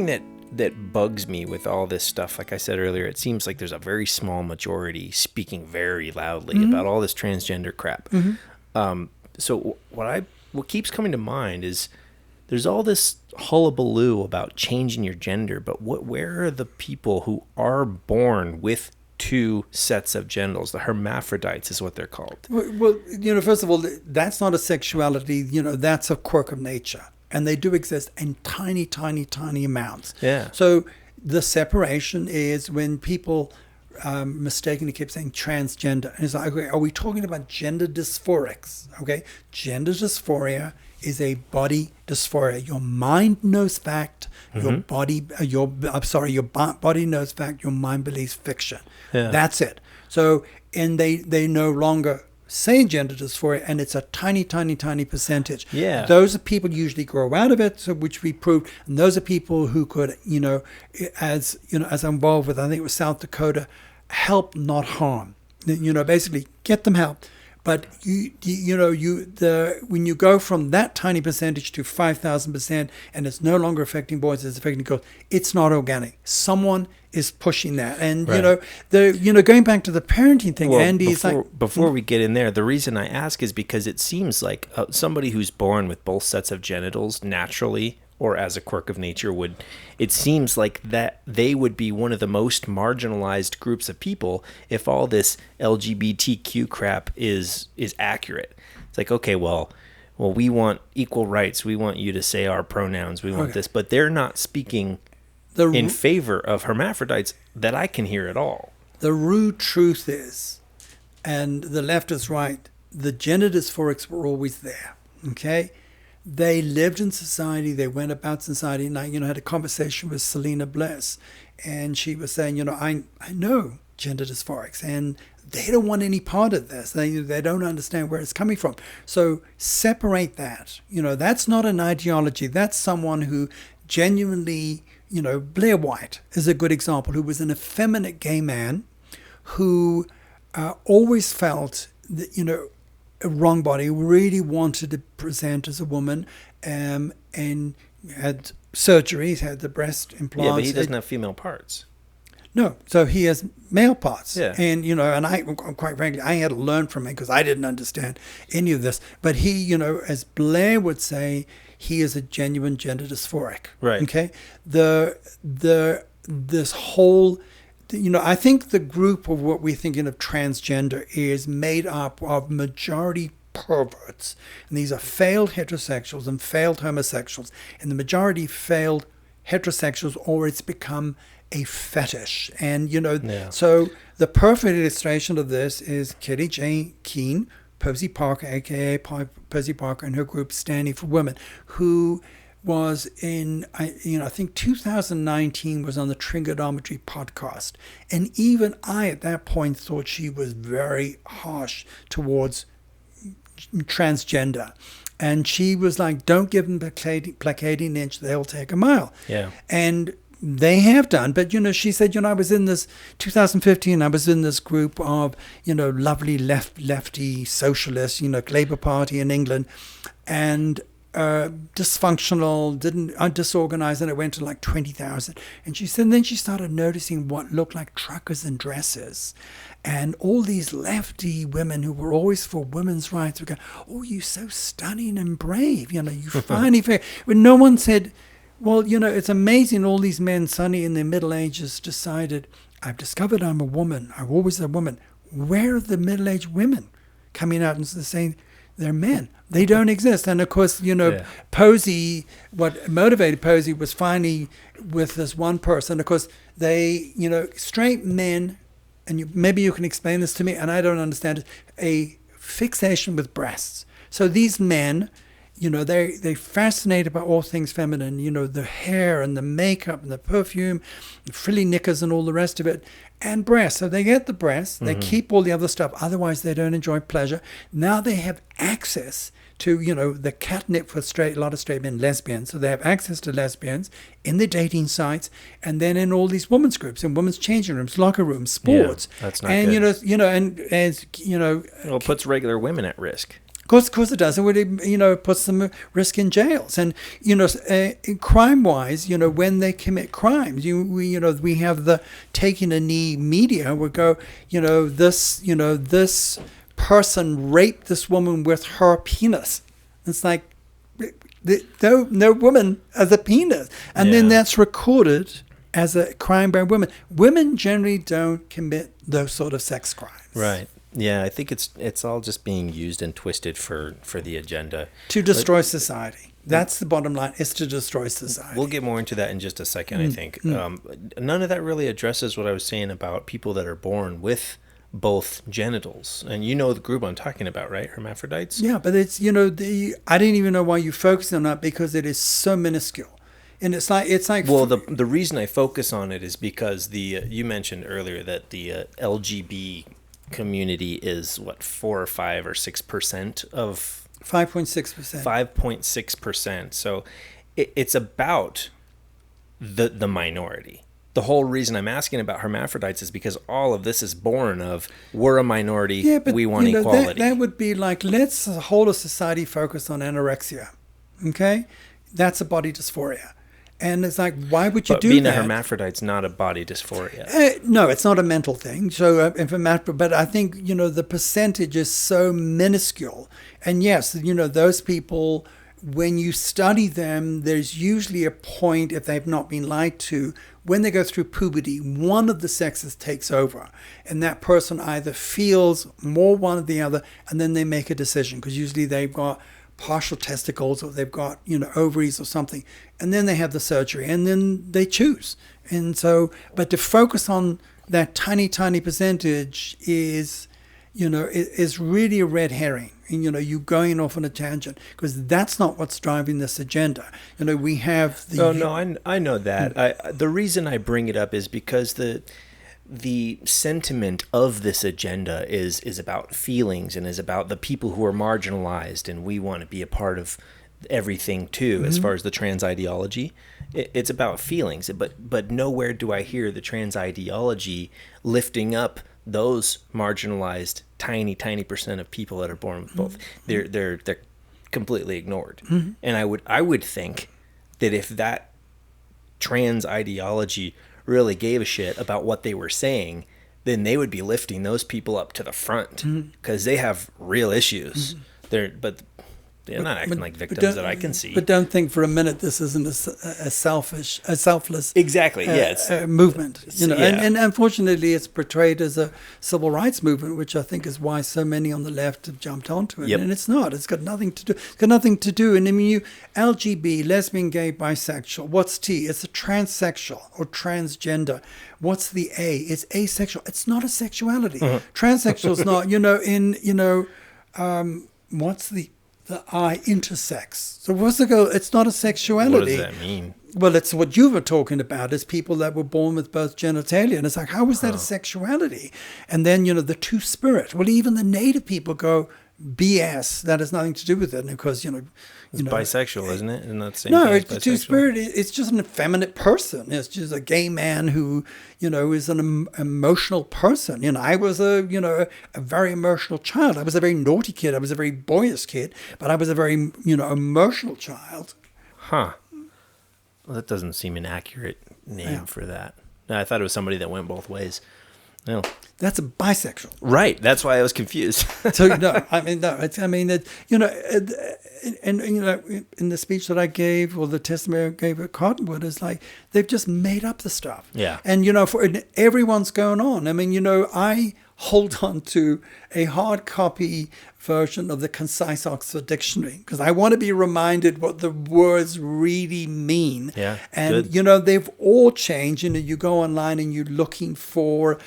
thing that bugs me with all this stuff, like I said earlier, it seems like there's a very small majority speaking very loudly about all this transgender crap. So what keeps coming to mind is there's all this hullabaloo about changing your gender, but where are the people who are born with two sets of genitals? The hermaphrodites is what they're called. Well, first of all, that's not a sexuality. That's a quirk of nature. And they do exist in tiny, tiny, tiny amounts. Yeah. So the separation is when people mistakenly keep saying transgender. And it's like, okay, are we talking about gender dysphorics? Okay, gender dysphoria is a body dysphoria. Your mind knows fact. Your body knows fact. Your mind believes fiction. Yeah. That's it. So, and they no longer say gender dysphoria, and it's a tiny, tiny, tiny percentage. Yeah. Those are people usually grow out of it, so which we proved, and those are people who could, as I'm involved with, I think it was South Dakota, help not harm. Basically get them help. But when you go from that tiny percentage to 5,000%, and it's no longer affecting boys, it's affecting girls, it's not organic. Someone is pushing that, and right. Going back to the parenting thing, well, Andy, before we get in there, the reason I ask is because it seems like somebody who's born with both sets of genitals naturally, or as a quirk of nature, it seems like that they would be one of the most marginalized groups of people if all this LGBTQ crap is accurate. It's like, okay, well, we want equal rights. We want you to say our pronouns. We want this, but they're not speaking in favor of hermaphrodites that I can hear at all. The rude truth is, and the left is right, the gender dysphorics were always there, okay? They lived in society. They went about society. And I, had a conversation with Selena Bliss, and she was saying, I know gender dysphorics, and they don't want any part of this. They don't understand where it's coming from. So separate that. That's not an ideology. That's someone who genuinely, Blair White is a good example, who was an effeminate gay man who always felt that, a wrong body, really wanted to present as a woman, and had surgeries, had the breast implants. Yeah, but he doesn't have female parts. No, so he has male parts. Yeah. And, and I, quite frankly, I had to learn from him because I didn't understand any of this. But he, as Blair would say, he is a genuine gender dysphoric. Right. Okay? This whole... I think the group of what we're thinking of transgender is made up of majority perverts. And these are failed heterosexuals and failed homosexuals. And the majority failed heterosexuals, or it's become a fetish. And, so the perfect illustration of this is Kitty J. Keene, Posey Parker, a.k.a. Posey Parker, and her group Standing for Women, who was in, I think 2019 was on the Trigonometry podcast. And even I at that point thought she was very harsh towards transgender. And she was like, don't give them placating inch, they'll take a mile. Yeah. And they have done. But, she said, I was in this, 2015, I was in this group of, lovely lefty socialists, Labour Party in England. And dysfunctional, disorganized, and it went to like 20,000. And she said, and then she started noticing what looked like truckers in dresses. And all these lefty women who were always for women's rights would go, oh, you're so stunning and brave. You finally figured. When no one said, well, it's amazing all these men suddenly in their middle ages decided, I've discovered I'm a woman. I'm always a woman. Where are the middle-aged women coming out and saying they're men? They don't exist. And of course, Posey, what motivated Posey was finally with this one person. Of course, they, straight men, and maybe you can explain this to me, and I don't understand it, a fixation with breasts. So these men, they're fascinated by all things feminine, the hair and the makeup and the perfume, the frilly knickers and all the rest of it, and breasts. So they get the breasts, they keep all the other stuff, otherwise they don't enjoy pleasure. Now they have access to, the catnip for a lot of straight men, lesbians. So they have access to lesbians in the dating sites, and then in all these women's groups, in women's changing rooms, locker rooms, sports. Yeah, that's not and, good. and as, Well, it puts regular women at risk. Of course it does. It would, puts them at risk in jails. And, crime-wise, when they commit crimes, we have the taking a knee media would go, this person raped this woman with her penis. It's like, no woman has a penis. And then that's recorded as a crime by women. Women generally don't commit those sort of sex crimes. Right. Yeah, I think it's all just being used and twisted for the agenda. To destroy society. That's the bottom line, is to destroy society. We'll get more into that in just a second, I think. None of that really addresses what I was saying about people that are born with both genitals. And you know the group I'm talking about, right? Hermaphrodites? Yeah, but it's, I didn't even know why you focused on that, because it is so minuscule. And it's like well, the reason I focus on it is because you mentioned earlier that the LGB community is 4 or 5 or 6% of 5.6%. 5.6%. So it's about the minority. The whole reason I'm asking about hermaphrodites is because all of this is born of we're a minority, we want equality. That would be like, let's hold a society focused on anorexia. Okay? That's a body dysphoria. And it's like, why would you do that? Being a hermaphrodite's not a body dysphoria. No, it's not a mental thing. So, but I think, the percentage is so minuscule. And yes, those people, when you study them, there's usually a point, if they've not been lied to, when they go through puberty, one of the sexes takes over. And that person either feels more one or the other, and then they make a decision. Because usually they've got partial testicles, or they've got, ovaries or something. And then they have the surgery, and then they choose. And so, but to focus on that tiny, tiny percentage is, is really a red herring. And, you going off on a tangent, because that's not what's driving this agenda. We have the... Oh, no, I know that. The reason I bring it up is because the sentiment of this agenda is about feelings and is about the people who are marginalized, and we want to be a part of everything too. As far as the trans ideology, it's about feelings, but nowhere do I hear the trans ideology lifting up those marginalized tiny percent of people that are born with both. They're completely ignored. And I would think that if that trans ideology really gave a shit about what they were saying, then they would be lifting those people up to the front, because they have real issues. They're not acting like victims that I can see. But don't think for a minute this isn't a selfless exactly movement. Yeah. And unfortunately, it's portrayed as a civil rights movement, which I think is why so many on the left have jumped onto it. Yep. And it's not. It's got nothing to do. It's got nothing to do. And I mean, LGB, lesbian, gay, bisexual. What's T? It's a transsexual or transgender. What's the A? It's asexual. It's not a sexuality. Transsexual is not. What's the I, intersex. So what's the goal? It's not a sexuality. What does that mean? Well, it's what you were talking about, is people that were born with both genitalia. And it's like, how is that a sexuality? And then, the two-spirit. Well, even the native people go, BS, that has nothing to do with it. And of course, it's bisexual, isn't it? Isn't that the same no, thing as it's two-spirit. It's just an effeminate person. It's just a gay man who, is an emotional person. I was a very emotional child. I was a very naughty kid. I was a very boyish kid, but I was a very, emotional child. Huh. Well, that doesn't seem an accurate name for that. No, I thought it was somebody that went both ways. No. That's a bisexual. Right. That's why I was confused. So, in the speech that I gave, or the testimony I gave at Cottonwood, is like, they've just made up the stuff. Yeah. And, everyone's going on. I mean, I hold on to a hard copy version of the Concise Oxford Dictionary, because I want to be reminded what the words really mean. Yeah. And, they've all changed. You go online and you're looking for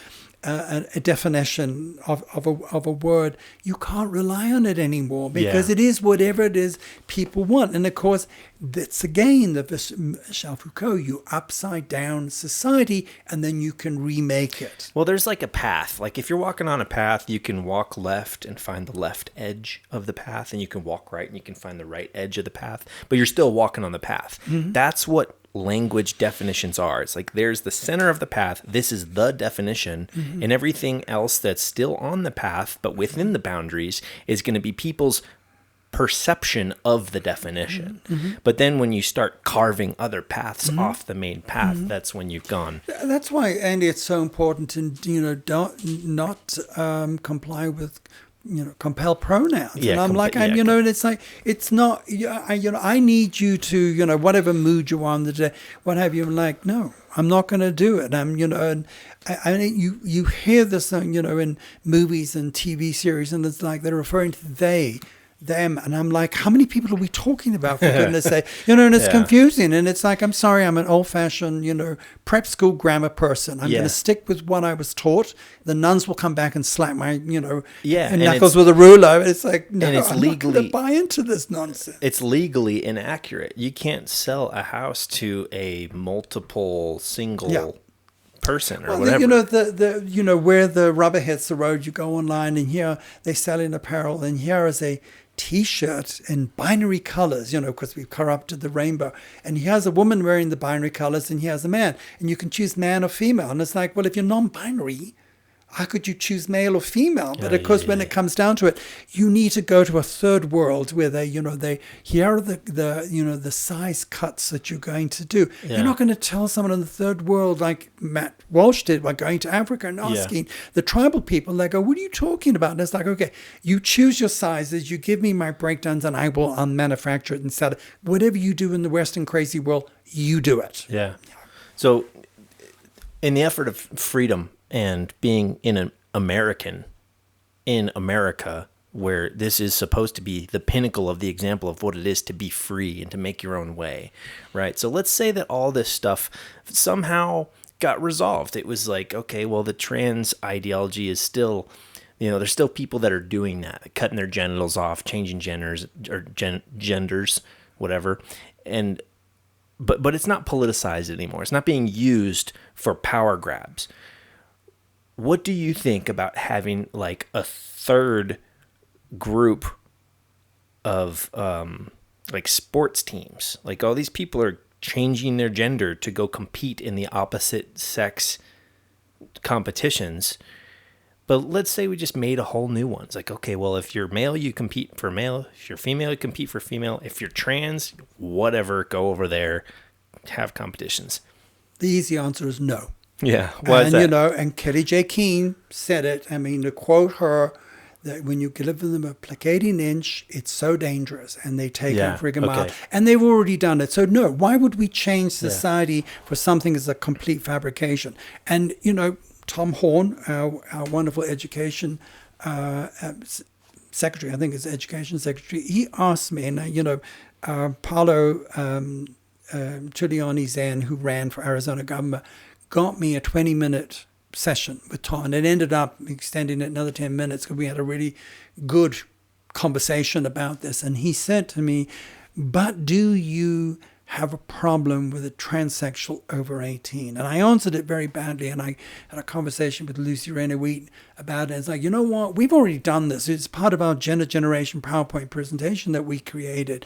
a definition of a word. You can't rely on it anymore, because it is whatever it is people want. And of course, that's again the Michel Foucault, you upside down society, and then you can remake it. Well, there's like a path. Like if you're walking on a path, you can walk left and find the left edge of the path, and you can walk right and you can find the right edge of the path, but you're still walking on the path. That's what language definitions are. It's like there's the center of the path. This is the definition, and everything else that's still on the path but within the boundaries is going to be people's perception of the definition. But then when you start carving other paths off the main path, that's when you've gone. That's why, Andy, it's so important to don't not comply with compel pronouns. Yeah, and I'm like, and it's like, it's not, I need you to, whatever mood you're on the day, what have you. I'm like, no, I'm not going to do it. And you hear this, in movies and TV series, and it's like they're referring to they, them, and I'm like, how many people are we talking about, for goodness sake? And it's confusing, and it's like, I'm sorry, I'm an old-fashioned, prep school grammar person. I'm going to stick with what I was taught. The nuns will come back and slap my, knuckles with a ruler. It's like, no, it's I'm not going to buy into this nonsense. It's legally inaccurate. You can't sell a house to a multiple single person or whatever. Where the rubber hits the road, you go online, and here they sell in apparel, and here is a T-shirt in binary colors, because we've corrupted the rainbow. And here's a woman wearing the binary colors, and here's a man. And you can choose man or female. And it's like, well, if you're non-binary, how could you choose male or female? But of course, when it comes down to it, you need to go to a third world where they here are the size cuts that you're going to do. Yeah. You're not going to tell someone in the third world like Matt Walsh did by going to Africa and asking the tribal people. They go, "What are you talking about?" And it's like, okay, you choose your sizes, you give me my breakdowns, and I will manufacture it and sell it. Whatever you do in the Western crazy world, you do it. Yeah. So, in the effort of freedom and being an American in America, where this is supposed to be the pinnacle of the example of what it is to be free and to make your own way, right? So let's say that all this stuff somehow got resolved. It was like, okay, well, the trans ideology is still, there's still people that are doing that, cutting their genitals off, changing genders or genders, whatever. But it's not politicized anymore. It's not being used for power grabs. What do you think about having like a third group of like sports teams? Like all these people are changing their gender to go compete in the opposite sex competitions. But let's say we just made a whole new one. It's like, okay, well, if you're male, you compete for male. If you're female, you compete for female. If you're trans, whatever, go over there, have competitions. The easy answer is no. Yeah, why is that? And Kelly J. Keene said it. I mean, to quote her, that when you give them a placating inch, it's so dangerous, and they take a friggin' mile. And they've already done it. So no, why would we change society for something that's a complete fabrication? And, Tom Horn, our wonderful education secretary, I think it's education secretary, he asked me, and, Paolo Giuliani Zen, who ran for Arizona governor, got me a 20-minute session with Tom, and it ended up extending it another 10 minutes because we had a really good conversation about this. And he said to me, but do you have a problem with a transsexual over 18? And I answered it very badly, and I had a conversation with Lucy Renner-Wheat about it. It's like, you know what? We've already done this. It's part of our Gender Generation PowerPoint presentation that we created.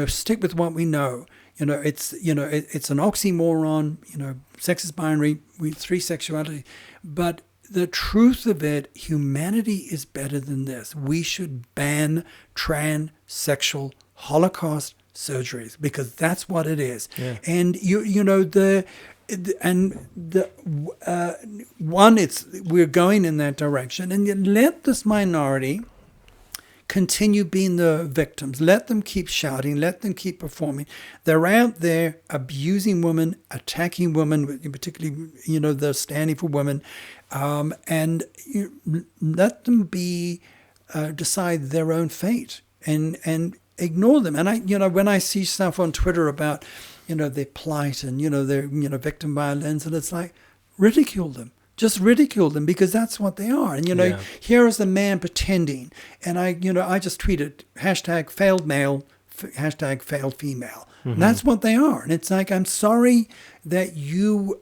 Stick with what we know. It's an oxymoron, sex is binary, three sexuality. But the truth of it, humanity is better than this. We should ban transsexual Holocaust surgeries, because that's what it is. Yeah. And we're going in that direction, and yet let this minority continue being the victims. Let them keep shouting. Let them keep performing. They're out there abusing women, attacking women, particularly, they're standing for women. And let them decide their own fate and ignore them. And when I see stuff on Twitter about, their plight and, their, victim violence, and it's like, ridicule them. Just ridicule them, because that's what they are. And, here is a man pretending. And I just tweeted, #failed male, #failed female. Mm-hmm. And that's what they are. And it's like, I'm sorry that you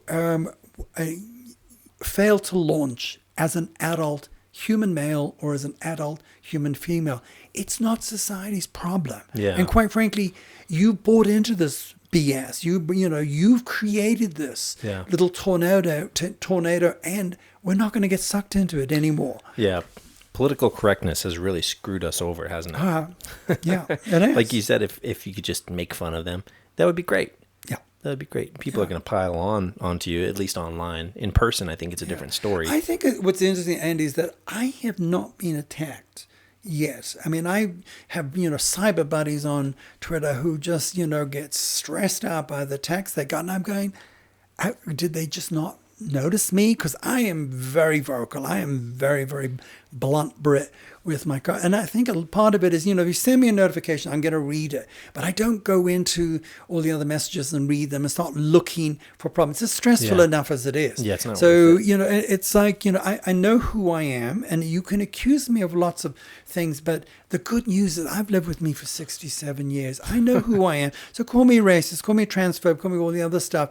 failed to launch as an adult human male or as an adult human female. It's not society's problem. Yeah. And quite frankly, you bought into this BS. You've created this little tornado, and we're not going to get sucked into it anymore. Yeah. Political correctness has really screwed us over, hasn't it? Yeah, it is. Like you said, if you could just make fun of them, that would be great. Yeah. That would be great. People are going to pile onto you, at least online. In person, I think it's a different story. I think what's interesting, Andy, is that I have not been attacked yet. I mean, I have, cyber buddies on Twitter who just, get stressed out by the attacks they got. And I'm going, did they just not notice me? Because I am very vocal. I am very, very blunt Brit with my car. And I think a part of it is, if you send me a notification, I'm going to read it. But I don't go into all the other messages and read them and start looking for problems. It's stressful enough as it is. Yeah, it's not so, worth it. it's like, I know who I am, and you can accuse me of lots of things. But the good news is I've lived with me for 67 years. I know who I am. So call me racist, call me transphobe, call me all the other stuff.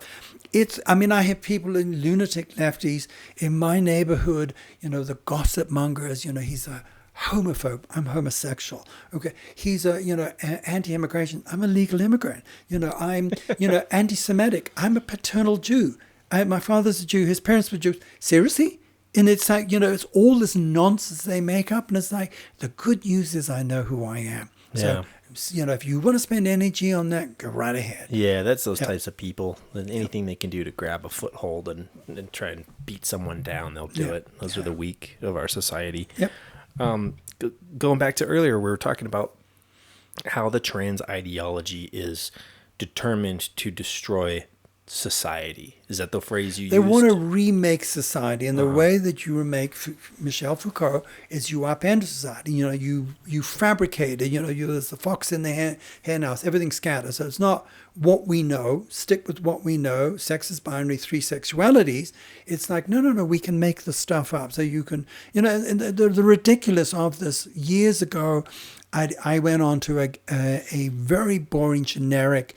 I have people in lunatic lefties in my neighborhood, the gossip mongers, he's a homophobe, I'm homosexual. Okay, he's anti-immigration, I'm a legal immigrant. I'm anti-Semitic, I'm a paternal Jew. My father's a Jew, his parents were Jews. Seriously? And it's like, it's all this nonsense they make up, and it's like, the good news is I know who I am. So, if you want to spend energy on that, go right ahead. Yeah, that's those types of people. And anything they can do to grab a foothold and try and beat someone down, they'll do it. Those are the weak of our society. Yep. Going back to earlier, we were talking about how the trans ideology is determined to destroy society. Is that the phrase you used? They want to remake society, and the way that you remake Michel Foucault is you upend society. You fabricate it. There's the fox in the hen house. Everything's scattered. So it's not what we know. Stick with what we know. Sex is binary. 3 sexualities. It's like no. We can make the stuff up. So you can. And the ridiculous of this. Years ago, I went on to a very boring generic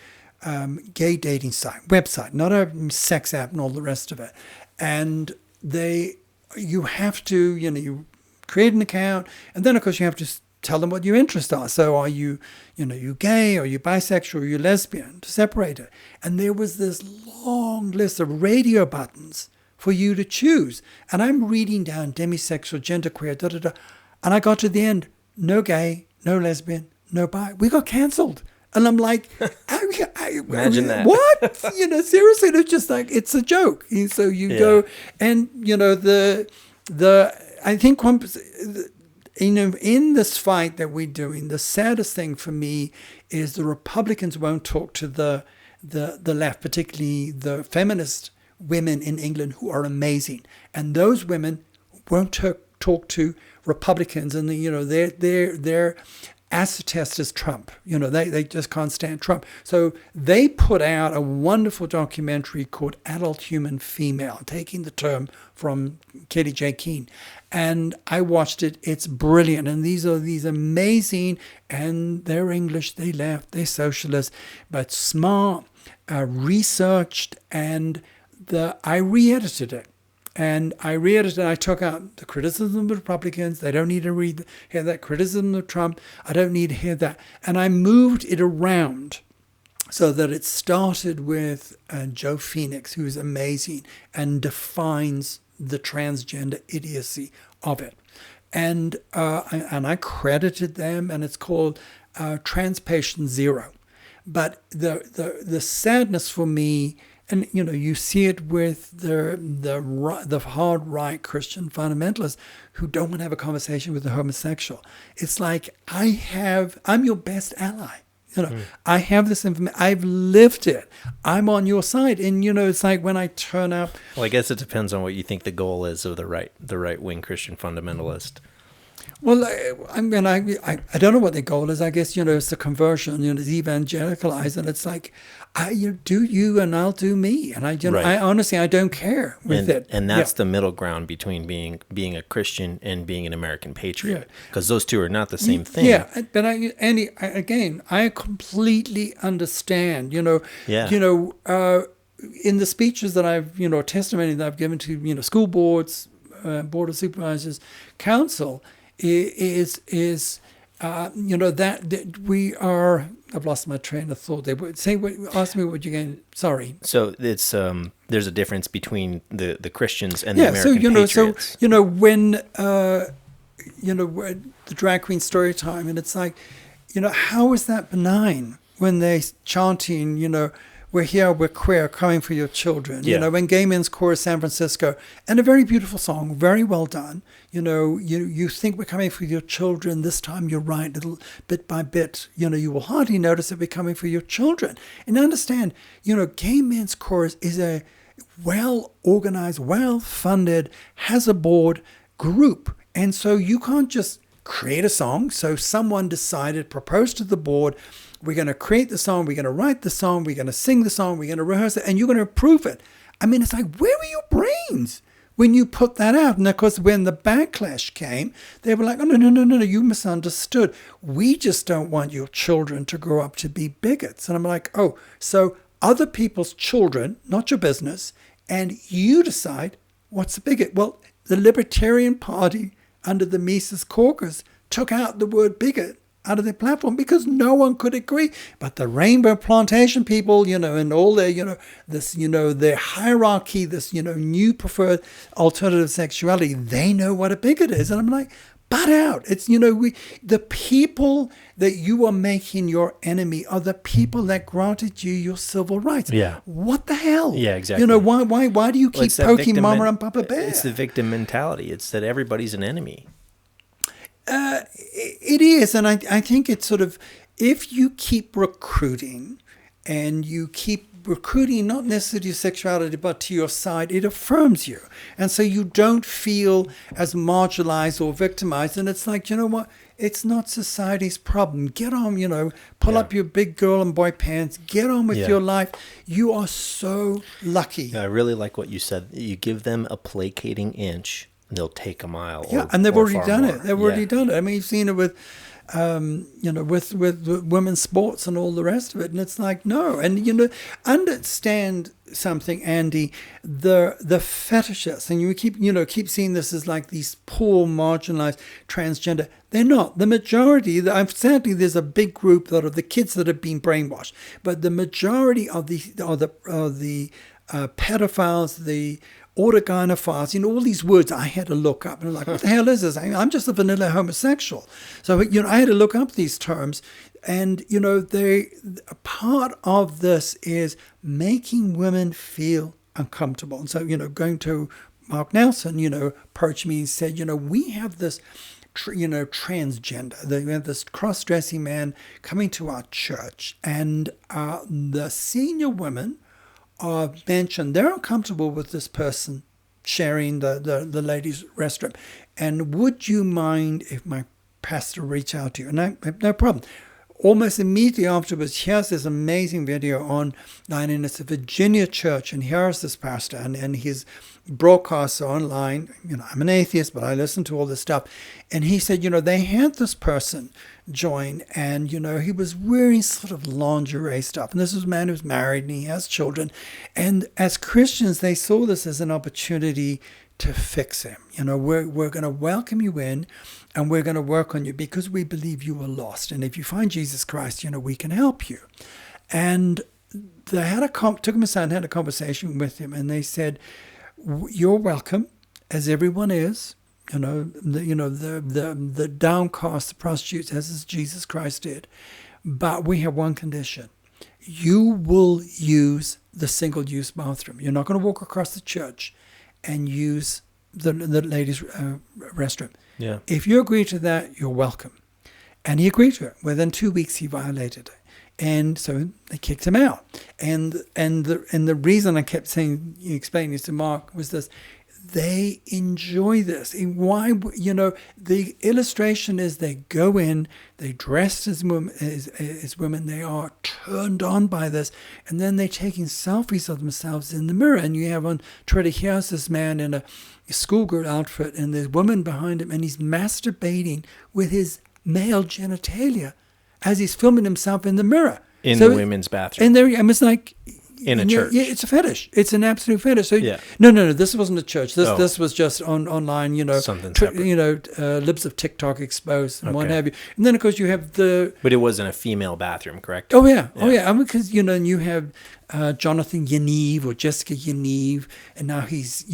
gay dating website, not a sex app and all the rest of it. And you have to, you create an account, and then of course you have to tell them what your interests are. So are you, you gay, are you bisexual, are you lesbian, to separate it. And there was this long list of radio buttons for you to choose. And I'm reading down demisexual, genderqueer, and I got to the end, no gay, no lesbian, no bi. We got cancelled. And I'm like, imagine that. What? Seriously, it's just like, it's a joke. So you go, and, I think in this fight that we're doing, the saddest thing for me is the Republicans won't talk to the left, particularly the feminist women in England who are amazing. And those women won't talk to Republicans, and they're acid test is Trump. They just can't stand Trump. So they put out a wonderful documentary called Adult Human Female, taking the term from Katie J. Keene. And I watched it. It's brilliant. And these are these amazing, and they're English, they left, they're socialists, but smart, researched, and I re-edited it. And I took out the criticism of Republicans. They don't need to hear that criticism of Trump. I don't need to hear that. And I moved it around so that it started with Joe Phoenix, who's amazing and defines the transgender idiocy of it. And I credited them, and it's called Trans Patient Zero. But the sadness for me, and you see it with the hard right Christian fundamentalists who don't want to have a conversation with the homosexual. It's like I'm your best ally. I have this information. I've lived it. I'm on your side. And it's like when I turn up. Well, I guess it depends on what you think the goal is of the right wing Christian fundamentalist. Well, I don't know what their goal is. I guess, it's the conversion, it's evangelicalized, and it's like, you do you and I'll do me. And I honestly, I don't care with it. And that's the middle ground between being a Christian and being an American patriot, because those two are not the same thing. Yeah, but I completely understand, in the speeches that I've, testimony that I've given to, school boards, board of supervisors, council, is that we are. I've lost my train of thought. They would say, ask me what you're going. Sorry. So it's there's a difference between the Christians and the American patriots. when the drag queen story time, and it's like, how is that benign when they're chanting, we're here, we're queer, coming for your children. Yeah. When Gay Men's Chorus San Francisco, and a very beautiful song, very well done. You think we're coming for your children. This time you're right, little bit by bit. You will hardly notice that we're coming for your children. And understand, Gay Men's Chorus is a well-organized, well-funded, has a board group. And so you can't just create a song. So someone decided, proposed to the board, we're going to create the song, we're going to write the song, we're going to sing the song, we're going to rehearse it, and you're going to approve it. I mean, it's like, where were your brains when you put that out? And of course, when the backlash came, they were like, oh, no, you misunderstood. We just don't want your children to grow up to be bigots. And I'm like, oh, so other people's children, not your business, and you decide what's a bigot. Well, the Libertarian Party under the Mises Caucus took out the word bigot out of their platform because no one could agree. But the Rainbow Plantation people, and all their, their hierarchy, this, new preferred alternative sexuality, they know what a bigot is. And I'm like, butt out. It's, the people that you are making your enemy are the people that granted you your civil rights. Yeah. What the hell? Yeah, exactly. Why do you keep poking Mama and Papa Bear? It's the victim mentality. It's that everybody's an enemy. It is, and I think it's sort of, if you keep recruiting, and you keep recruiting not necessarily to your sexuality, but to your side, it affirms you. And so you don't feel as marginalized or victimized. And it's like, you know what? It's not society's problem. Get on, pull up your big girl and boy pants. Get on with your life. You are so lucky. I really like what you said. You give them a placating inch, they'll take a mile. And they've already done more. it. They've already done it. I mean, you've seen it with, with women's sports and all the rest of it. And it's like, no. And, understand something, Andy, the fetishists, and you keep seeing this as like these poor, marginalized transgender. They're not. The majority, sadly, there's a big group that are the kids that have been brainwashed. But the majority of the pedophiles, the autogynephiles, all these words I had to look up. And I'm like, what the hell is this? I'm just a vanilla homosexual. So, I had to look up these terms. And, a part of this is making women feel uncomfortable. And so, going to Mark Nelson, approached me and said, we have this, transgender. We have this cross-dressing man coming to our church. And the senior women are mentioned, they're uncomfortable with this person sharing the ladies' restroom. And would you mind if my pastor reached out to you? And I have no problem. Almost immediately afterwards, here's this amazing video online, and it's a Virginia church, and here's this pastor, and his broadcasts are online. I'm an atheist, but I listen to all this stuff. And he said, they had this person join, and, he was wearing sort of lingerie stuff. And this was a man who's married, and he has children. And as Christians, they saw this as an opportunity to fix him. We're going to welcome you in, and we're going to work on you because we believe you are lost. And if you find Jesus Christ, we can help you. And they took him aside and had a conversation with him, and they said, you're welcome, as everyone is. The downcast, the prostitutes, as Jesus Christ did. But we have one condition. You will use the single-use bathroom. You're not going to walk across the church and use the ladies' restroom. Yeah. If you agree to that, you're welcome. And he agreed to it. Within 2 weeks, he violated it. And so they kicked him out. And the reason I kept explaining this to Mark was this: they enjoy this. And why? The illustration is they go in, they dress as women, they are turned on by this, and then they're taking selfies of themselves in the mirror. And you have on Twitter, here's this man in a schoolgirl outfit, and there's women behind him, and he's masturbating with his male genitalia as he's filming himself in the mirror. In the women's bathroom. And it's like... In a church. Yeah, it's a fetish. It's an absolute fetish. So, yeah. No, this wasn't a church. This was just online, Something separate. Libs of TikTok exposed and what have you. And then, of course, you have the... But it wasn't a female bathroom, correct? Oh, yeah. Because, and you have Jonathan Yaniv or Jessica Yaniv, and now he's,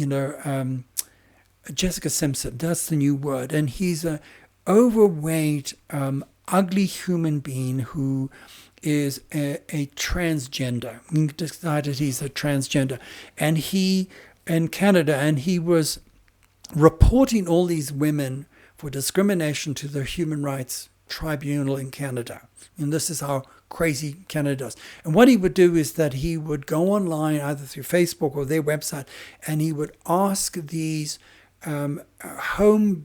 Jessica Simpson, that's the new word. And he's a overweight, ugly human being who is a transgender. He decided he's a transgender. And he, in Canada, and he was reporting all these women for discrimination to the Human Rights Tribunal in Canada. And this is how crazy Canada does. And what he would do is that he would go online, either through Facebook or their website, and he would ask these home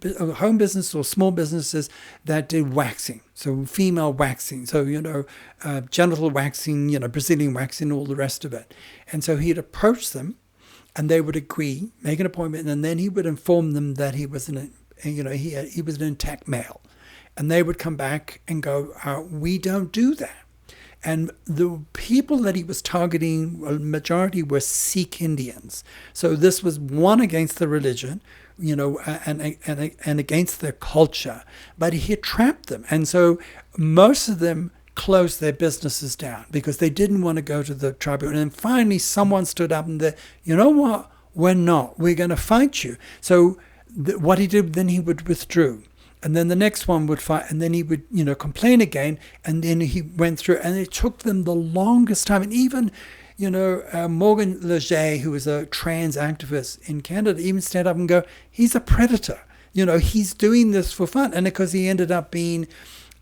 business or small businesses that did waxing, so female waxing, so genital waxing, Brazilian waxing, all the rest of it. And so he'd approach them, and they would agree, make an appointment, and then he would inform them that he was he was an intact male, and they would come back and go, "We don't do that." And the people that he was targeting, a majority were Sikh Indians. So this was one against the religion, and against their culture. But he had trapped them. And so most of them closed their businesses down because they didn't want to go to the tribunal. And finally someone stood up and said, "You know what? We're not. We're going to fight you." So what he did, then he would withdraw. And then the next one would fight, and then he would, complain again, and then he went through, and it took them the longest time. And even, Morgan Leger, who was a trans activist in Canada, even stand up and go, "He's a predator. He's doing this for fun." And because he ended up being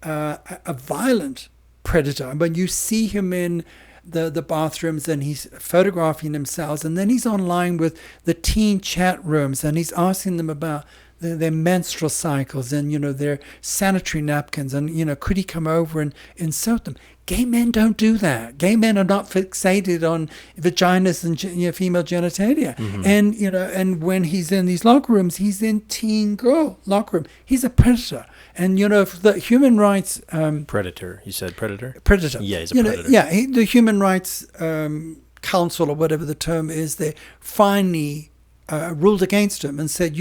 a violent predator. But you see him in the bathrooms, and he's photographing himself, and then he's online with the teen chat rooms, and he's asking them about their menstrual cycles and their sanitary napkins, and could he come over and insult them? Gay men don't do that. Gay men are not fixated on vaginas and female genitalia. Mm-hmm. And when he's in these locker rooms, he's in teen girl locker room. He's a predator. And the human rights predator. You said predator. Predator. Yeah, he's a predator. The Human Rights Council, or whatever the term is, they finally ruled against him and said,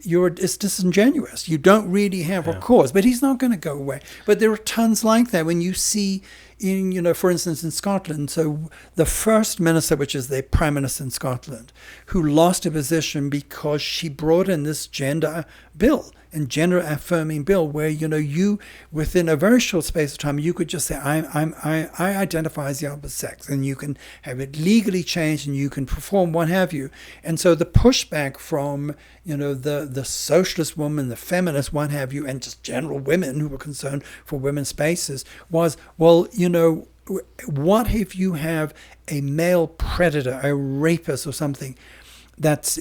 it's disingenuous. You don't really have a cause. But he's not going to go away. But there are tons like that. When you see, for instance, in Scotland, so the First Minister, which is the Prime Minister in Scotland, who lost her position because she brought in this gender bill, and gender affirming bill, where you within a very short space of time you could just say I identify as the opposite sex, and you can have it legally changed, and you can perform what have you. And so the pushback from the socialist woman, the feminist, what have you, and just general women who were concerned for women's spaces was, well, what if you have a male predator, a rapist or something, that's,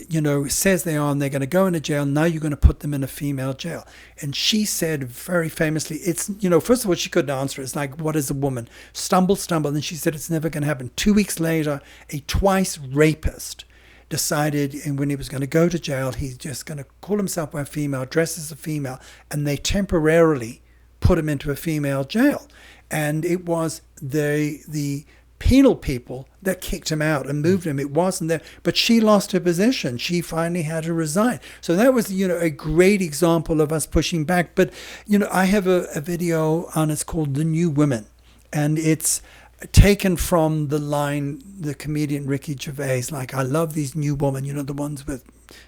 says they are, and they're going to go into jail. Now you're going to put them in a female jail. And she said very famously, it's, first of all, she couldn't answer. It's like, what is a woman? Stumble. And she said, it's never going to happen. 2 weeks later, a twice rapist decided, and when he was going to go to jail, he's just going to call himself a female, dress as a female, and they put him into a female jail. And it was the penal people that kicked him out and moved him. It wasn't there. But she lost her position. She finally had to resign. So that was, a great example of us pushing back. But, I have a video on, it's called The New Women. And it's taken from the line, the comedian Ricky Gervais, like, I love these new women, the ones with,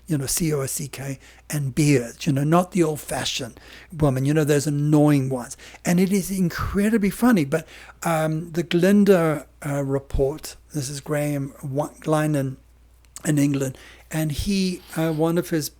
COSCK and beards, not the old-fashioned woman, those annoying ones. And it is incredibly funny. But the Glinda report, this is Graham Linehan in England, and he, one of his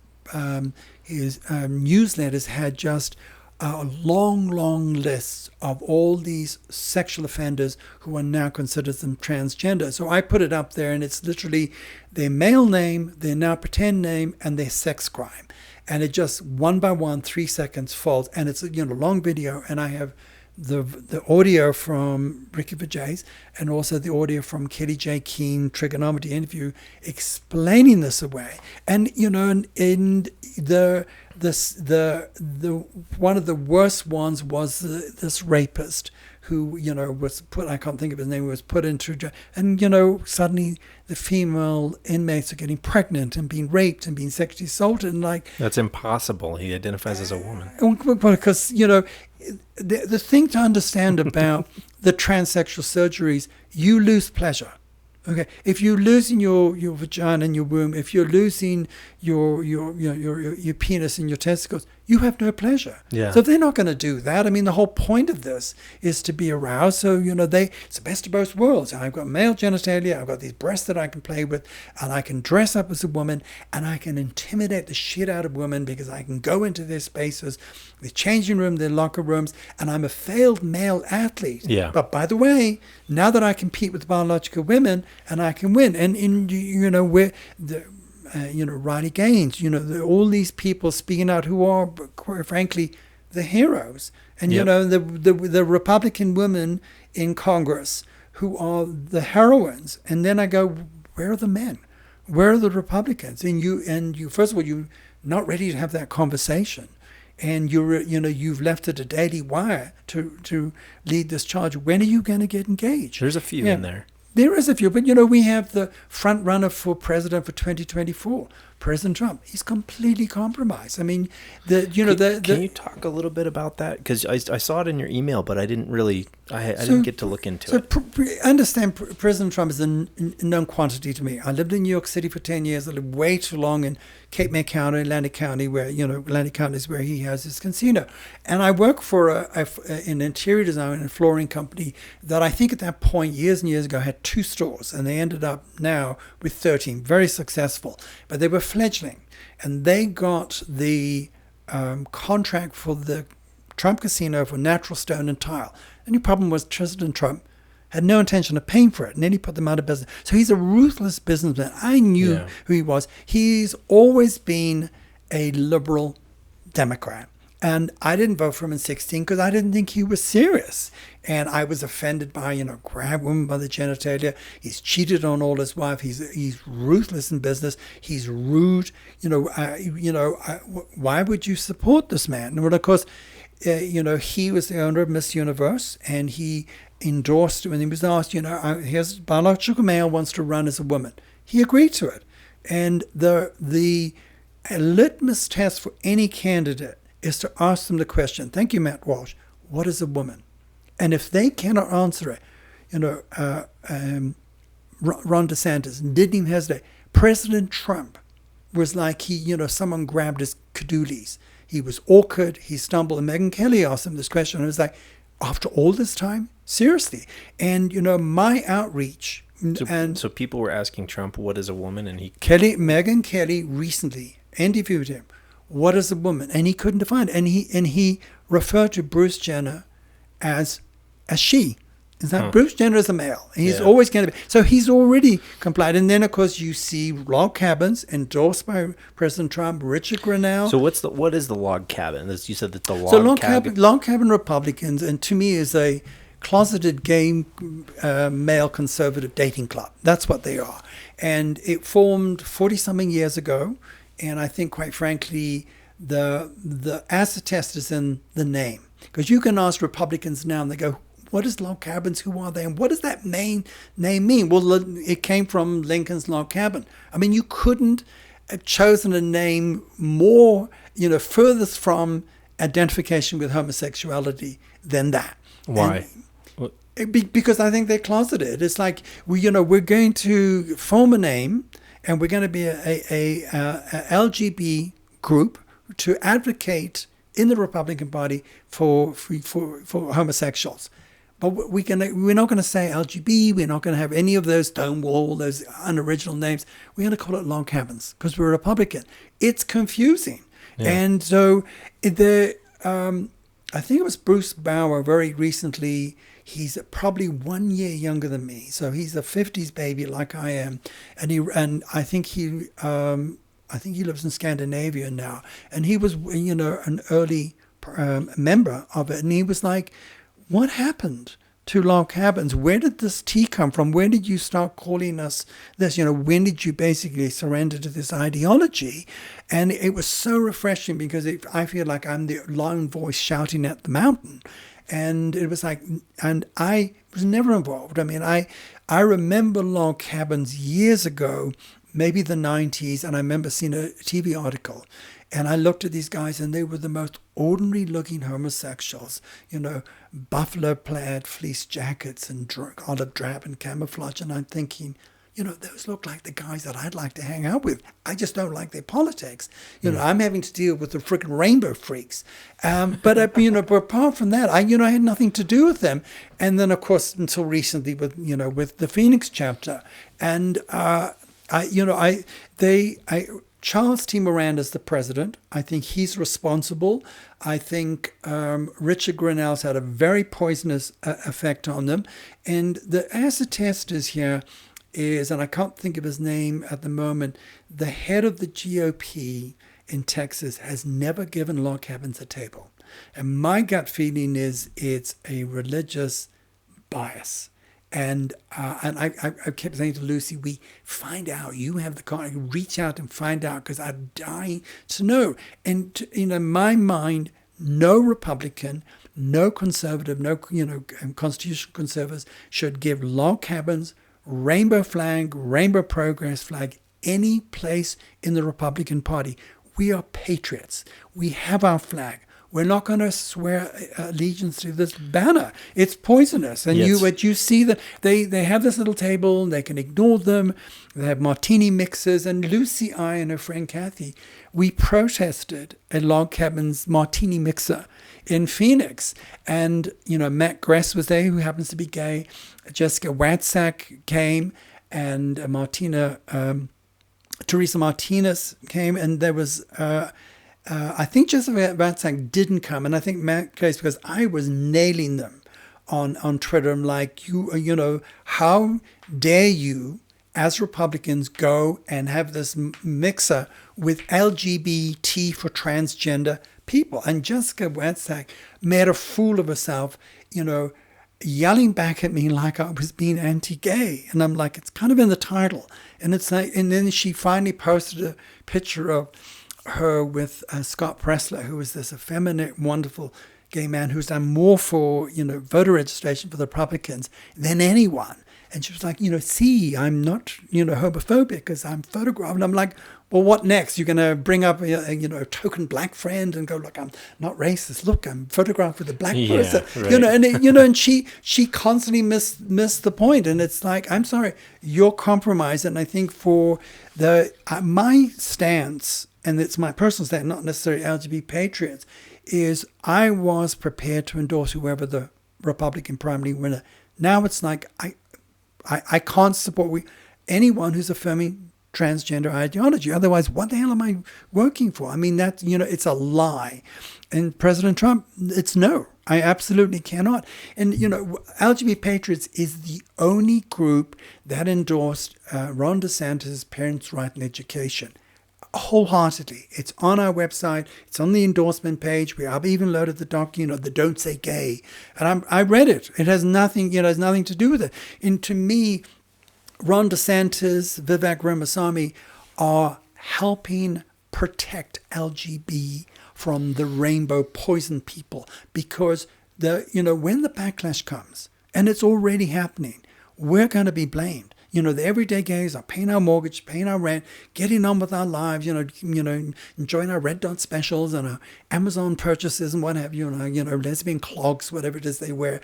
newsletters had just long lists of all these sexual offenders who are now considered them transgender. So I put it up there, and it's literally their male name, their now pretend name, and their sex crime. And it just one by one, 3 seconds falls. And it's a long video, and I have the audio from Ricky Gervais and also the audio from Kelly J. Keane Trigonometry interview explaining this away. And in the one of the worst ones was this rapist who was put, I can't think of his name, was put into jail, and suddenly the female inmates are getting pregnant and being raped and being sexually assaulted, and like, that's impossible. He identifies as a woman. Because the thing to understand about the transsexual surgeries, you lose pleasure. Okay, if you're losing your vagina and your womb, if you're losing your penis and your testicles, you have no pleasure. Yeah. So they're not going to do that. I mean, the whole point of this is to be aroused. So it's the best of both worlds. I've got male genitalia, I've got these breasts that I can play with, and I can dress up as a woman, and I can intimidate the shit out of women because I can go into their spaces, their changing room, their locker rooms, and I'm a failed male athlete. Yeah. But by the way, now that I compete with biological women, and I can win, and where the Riley Gaines, all these people speaking out who are, quite frankly, the heroes, and Yep. the Republican women in Congress who are the heroines, and then I go, where are the men? Where are the Republicans? And you first of all, you're not ready to have that conversation. And you've left it a Daily Wire to lead this charge. When are you going to get engaged? There's a few in there. There is a few, but we have the front runner for president for 2024, President Trump. He's completely compromised. I mean, can you talk a little bit about that? Because I saw it in your email, but I didn't really, I didn't get to look into it. Understand, President Trump is a known quantity to me. I lived in New York City for 10 years. I lived way too long in Cape May County, Atlantic County, where, Atlantic County is where he has his casino. And I work for an interior design and flooring company that I think at that point, years and years ago, had 2 stores. And they ended up now with 13, very successful. But they were fledgling. And they got the contract for the Trump Casino for natural stone and tile. The only problem was President Trump had no intention of paying for it, and then he put them out of business. So he's a ruthless businessman. I knew who he was. He's always been a liberal Democrat. And I didn't vote for him in 2016 because I didn't think he was serious. And I was offended by, grab women by the genitalia. He's cheated on all his wife. He's ruthless in business. He's rude. Why would you support this man? Well, of course, he was the owner of Miss Universe, and he endorsed when he was asked, his biological male wants to run as a woman. He agreed to it. And the litmus test for any candidate is to ask them the question, thank you, Matt Walsh, what is a woman? And if they cannot answer it, Ron DeSantis didn't even hesitate. President Trump was like someone grabbed his cadoolies. He was awkward, he stumbled, and Megyn Kelly asked him this question, and it was like, after all this time? Seriously. And, my outreach... So people were asking Trump, what is a woman? And Megyn Kelly recently interviewed him. What is a woman? And he couldn't define it. And he referred to Bruce Jenner as she. It's like Bruce Jenner is a male. And he's always going to be. So he's already complied. And then, of course, you see log cabins endorsed by President Trump, Richard Grenell. So what is the log cabin? You said that the log cabin Republicans, and to me, is a closeted gay male conservative dating club. That's what they are. And it formed 40-something years ago. And I think, quite frankly, the acid test is in the name. Because you can ask Republicans now, and they go, what is log cabins? Who are they? And what does that name mean? Well, it came from Lincoln's log cabin. I mean, you couldn't have chosen a name more, furthest from identification with homosexuality than that. Why? Because I think they're closeted. It's like, we're going to form a name, and we're going to be a LGB group to advocate in the Republican Party for homosexuals. But we're not going to say LGB. We're not going to have any of those Stonewall, those unoriginal names. We're going to call it log cabins because we're Republican. It's confusing. Yeah. And so I think it was Bruce Bauer very recently. He's probably 1 year younger than me. So he's a 50s baby like I am. And I think he lives in Scandinavia now. And he was, an early member of it. And he was like, what happened to log cabins? Where did this tea come from? Where did you start calling us this? When did you basically surrender to this ideology? And it was so refreshing because I feel like I'm the lone voice shouting at the mountain. And it was like, and I was never involved. I mean, I remember log cabins years ago, maybe the 90s, and I remember seeing a TV article. And I looked at these guys, and they were the most ordinary-looking homosexuals, buffalo plaid fleece jackets and olive drab and camouflage. And I'm thinking, those look like the guys that I'd like to hang out with. I just don't like their politics. I'm having to deal with the freaking rainbow freaks. But apart from that, I had nothing to do with them. And then, of course, until recently with the Phoenix chapter. And, Charles T. Miranda's the president. I think he's responsible. I think Richard Grinnell's had a very poisonous effect on them. And the acid test is here is, and I can't think of his name at the moment, the head of the GOP in Texas has never given log cabins a table. And my gut feeling is it's a religious bias. And I kept saying to Lucy, we find out. You have the card. Reach out and find out because I'm dying to know. And in my mind, no Republican, no conservative, no constitutional conservatives should give log cabins, rainbow flag, rainbow progress flag, any place in the Republican Party. We are patriots. We have our flag. We're not going to swear allegiance to this banner. It's poisonous. And yes. you see that they have this little table. They can ignore them. They have martini mixers. And Lucy, I, and her friend Kathy, we protested a log cabin's martini mixer in Phoenix. And, Matt Gress was there, who happens to be gay. Jessica Watsack came, and Teresa Martinez came, and there was... I think Jessica Watsack didn't come, and I think Matt Case, because I was nailing them on Twitter. I'm like, how dare you, as Republicans, go and have this mixer with LGBT for transgender people? And Jessica Watsack made a fool of herself, yelling back at me like I was being anti-gay. And I'm like, it's kind of in the title. And it's like, and then she finally posted a picture of her with Scott Pressler, who was this effeminate, wonderful gay man who's done more for, voter registration for the Republicans than anyone. And she was like, see, I'm not, homophobic because I'm photographed. And I'm like, well, what next? You're going to bring up a token black friend and go, look, I'm not racist. Look, I'm photographed with a black person. Right. And she constantly missed the point. And it's like, I'm sorry, you're compromised. And I think for my stance, and it's my personal stance, not necessarily LGBT Patriots, is I was prepared to endorse whoever the Republican primary winner. Now it's like I can't support anyone who's affirming transgender ideology. Otherwise, what the hell am I working for? I mean, that it's a lie. And President Trump, it's no. I absolutely cannot. And, LGBT Patriots is the only group that endorsed Ron DeSantis' Parents' Right in Education. Wholeheartedly. It's on our website. It's on the endorsement page. I've even loaded the the Don't Say Gay. And I read it. It has nothing, has nothing to do with it. And to me, Ron DeSantis, Vivek Ramaswamy are helping protect LGB from the rainbow poison people, because when the backlash comes, and it's already happening, we're going to be blamed. The everyday gays are paying our mortgage, paying our rent, getting on with our lives, enjoying our Red Dot specials and our Amazon purchases and what have you, lesbian clogs, whatever it is they wear.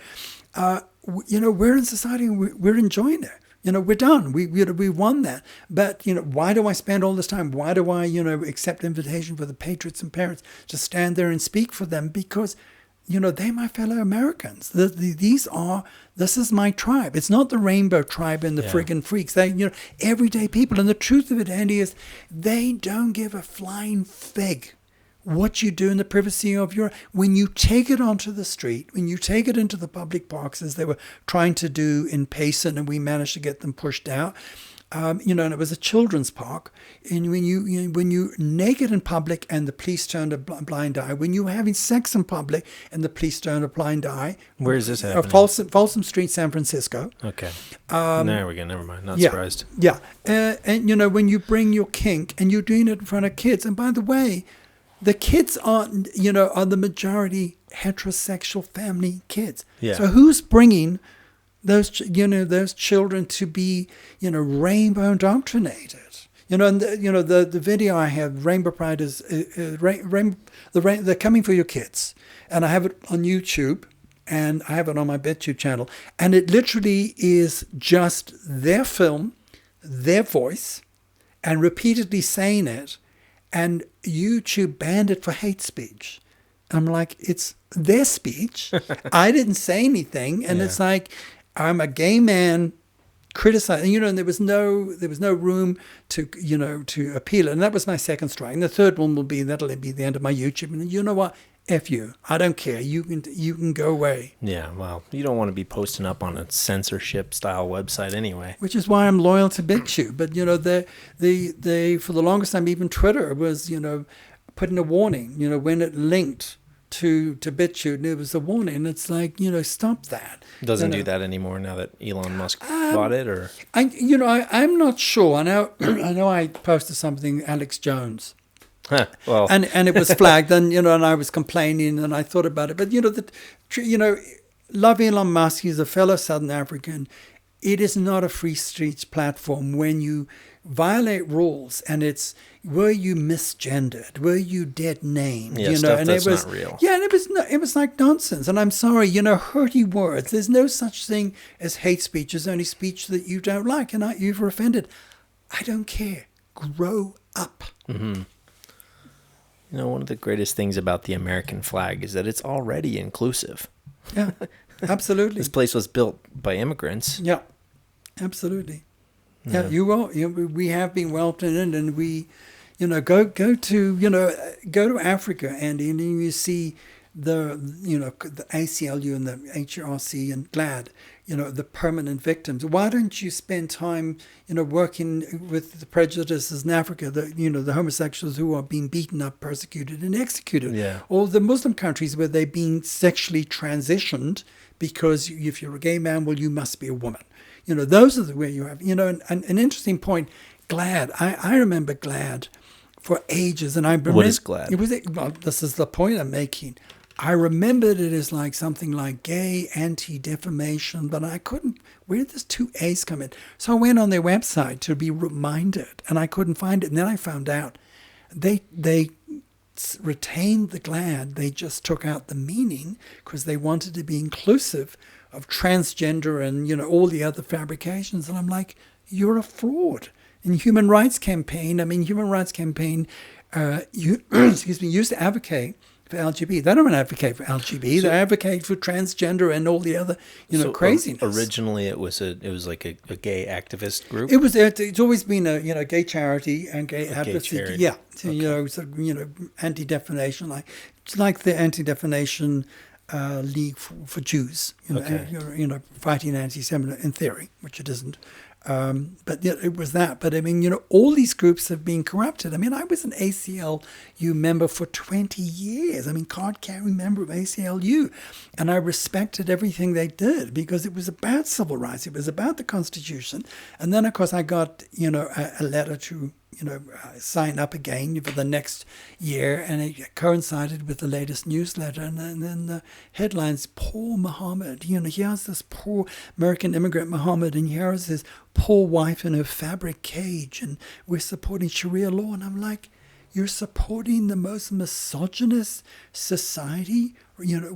We're in society and we're enjoying it. We're done. We won that. But, why do I spend all this time? Why do I, accept invitation for the Patriots and parents to stand there and speak for them? Because, they're my fellow Americans. This is my tribe. It's not the rainbow tribe and the friggin' freaks. They, everyday people. And the truth of it, Andy, is they don't give a flying fig what you do in the privacy of when you take it onto the street, when you take it into the public parks, as they were trying to do in Payson, and we managed to get them pushed out. And it was a children's park. And when you naked in public and the police turned a blind eye, when you were having sex in public and the police turned a blind eye. Where is this happening? Folsom Street, San Francisco. Okay. There we go. Never mind. Not surprised. Yeah. And, when you bring your kink and you're doing it in front of kids. And by the way, the kids are the majority heterosexual family kids. Yeah. So who's bringing those children to be rainbow indoctrinated? And the video I have, Rainbow Pride, is they're coming for your kids, and I have it on YouTube, and I have it on my BitTube channel, and it literally is just their film their voice and repeatedly saying it, and YouTube banned it for hate speech. I'm like, it's their speech. I didn't say anything, and it's like, I'm a gay man criticizing, and there was no room to, to appeal. And that was my second strike. And the third one that'll be the end of my YouTube. And you know what? F you. I don't care. You can go away. Yeah, well, you don't want to be posting up on a censorship style website anyway. Which is why I'm loyal to BitChute. But they for the longest time, even Twitter was putting a warning. When it linked to BitChute, and it was a warning. And it's like, stop that. It doesn't do that anymore now that Elon Musk bought it, or I'm not sure. I know I posted something, Alex Jones. Well, and it was flagged, and and I was complaining, and I thought about it. But love Elon Musk. He's a fellow Southern African. It is not a free speech platform when you violate rules, and were you misgendered, were you dead named, stuff and that's it was not real. Yeah, and it was like nonsense. And I'm sorry, hurty words. There's no such thing as hate speech. There's only speech that you don't like, and you've offended. I don't care. Grow up. Mm-hmm. One of the greatest things about the American flag is that it's already inclusive. Yeah, absolutely. This place was built by immigrants. Yeah, absolutely. Yeah, you will. We have been welcomed in, and we, go to Africa, and you see the ACLU and the HRC and GLAD, the permanent victims. Why don't you spend time, working with the prejudices in Africa, the homosexuals who are being beaten up, persecuted, and executed? Yeah. Or the Muslim countries where they're being sexually transitioned because if you're a gay man, well, you must be a woman. Those are the way you have, an interesting point. GLAD, I remember GLAD for ages, and I remember. What is GLAD? This is the point I'm making. I remembered it as like something like Gay Anti-Defamation, but I couldn't. Where did those two A's come in? So I went on their website to be reminded, and I couldn't find it. And then I found out they retained the GLAD. They just took out the meaning because they wanted to be inclusive of transgender and all the other fabrications. And I'm like, you're a fraud. In Human Rights Campaign, used to advocate for LGB. They don't advocate for LGB. They advocate for transgender and all the other, craziness. Originally, it was like a gay activist group. It's always been a gay charity and gay advocacy. Gay Yeah, anti-defamation, like the anti-defamation league for Jews. Fighting anti-Semitism in theory, which it isn't. But it was that. But all these groups have been corrupted. I was an ACLU member for 20 years. Card-carrying member of ACLU. And I respected everything they did because it was about civil rights. It was about the Constitution. And then, of course, I got, a letter to, sign up again for the next year. And it coincided with the latest newsletter. And then the headlines, poor Muhammad. Here's this poor American immigrant Muhammad. And here's his poor wife in her fabric cage. And we're supporting Sharia law. And I'm like, you're supporting the most misogynist society,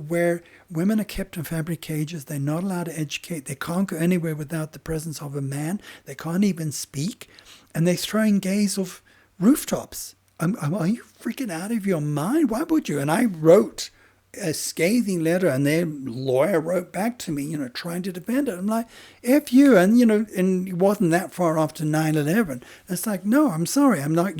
where women are kept in fabric cages. They're not allowed to educate. They can't go anywhere without the presence of a man. They can't even speak. And they're throwing gays off rooftops. Are you freaking out of your mind? Why would you? And I wrote a scathing letter, and their lawyer wrote back to me, trying to defend it. I'm like, F you. And, and it wasn't that far after 9/11. It's like, no, I'm sorry. I'm not,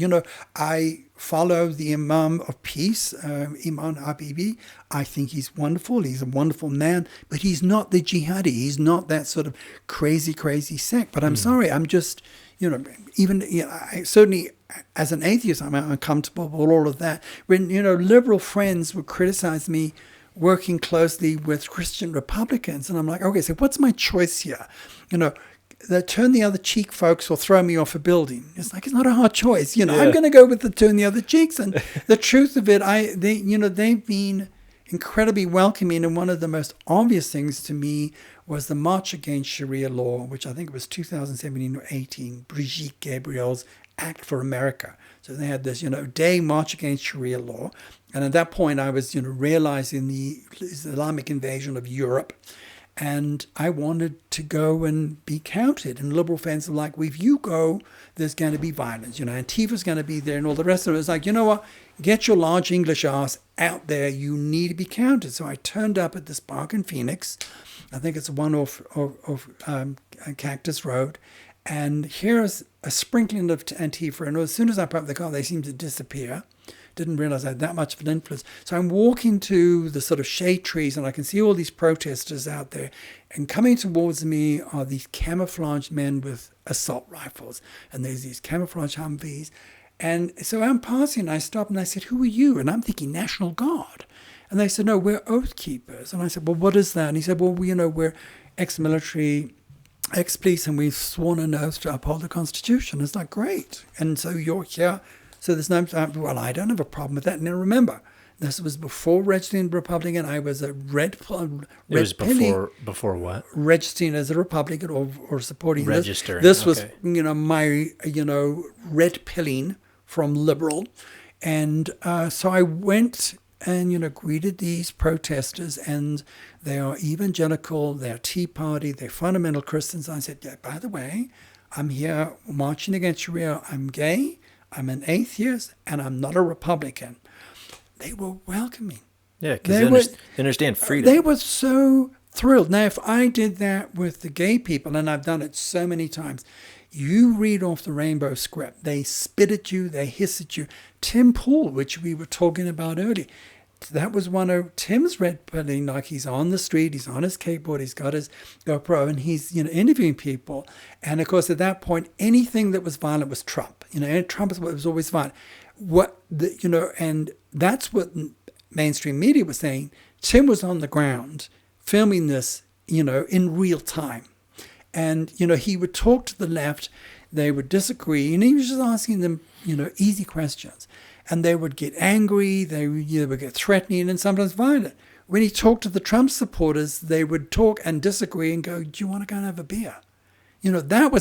I follow the Imam of Peace, Imam Habibi. I think he's wonderful. He's a wonderful man, but he's not the jihadi. He's not that sort of crazy sect. But I'm sorry. I'm just, I certainly, as an atheist, I'm uncomfortable with all of that. When, liberal friends would criticize me working closely with Christian Republicans, and I'm like, okay, so what's my choice here? The turn the other cheek folks or throw me off a building. It's like, it's not a hard choice. I'm going to go with the turn the other cheeks. And the truth of it, they've been incredibly welcoming. And one of the most obvious things to me was the March Against Sharia Law, which I think it was 2017 or 18, Brigitte Gabriel's Act for America. So they had this, day March Against Sharia Law. And at that point, I was, realizing the Islamic invasion of Europe. And I wanted to go and be counted. And liberal fans were like, well, if you go, there's going to be violence. Antifa's going to be there and all the rest of it. It's like, you know what? Get your large English ass out there. You need to be counted. So I turned up at this park in Phoenix. I think it's one off Cactus Road. And here's a sprinkling of Antifa. And as soon as I parked the car, they seemed to disappear. Didn't realize I had that much of an influence. So I'm walking to the sort of shade trees and I can see all these protesters out there. And coming towards me are these camouflaged men with assault rifles. And there's these camouflage Humvees. And so I'm passing and I stopped and I said, who are you? And I'm thinking National Guard. And they said, no, we're oath keepers. And I said, well, what is that? And he said, well, we're ex-military, ex-police, and we've sworn an oath to uphold the Constitution. It's like, great. And so you're here. So there's no, well, I don't have a problem with that. Now remember, this was before registering Republican. I was a red pilling. It was before what? Registering as a Republican or supporting registering. This was, my, red pilling from liberal. And so I went and, greeted these protesters, and they are evangelical, they're Tea Party, they're fundamental Christians. I said, yeah, by the way, I'm here marching against Sharia. I'm gay. I'm an atheist, and I'm not a Republican. They were welcoming. Yeah, because they understand freedom. They were so thrilled. Now, if I did that with the gay people, and I've done it so many times, you read off the rainbow script. They spit at you. They hiss at you. Tim Pool, which we were talking about earlier, that was one of Tim's red pilling. Like, he's on the street, he's on his skateboard, he's got his GoPro, and he's interviewing people. And of course, at that point, anything that was violent was Trump. And Trump was always violent. And that's what mainstream media was saying. Tim was on the ground filming this, in real time. And, he would talk to the left, they would disagree, and he was just asking them, easy questions. And they would get angry, they would get threatening and sometimes violent. When he talked to the Trump supporters, they would talk and disagree and go, do you want to go and have a beer? That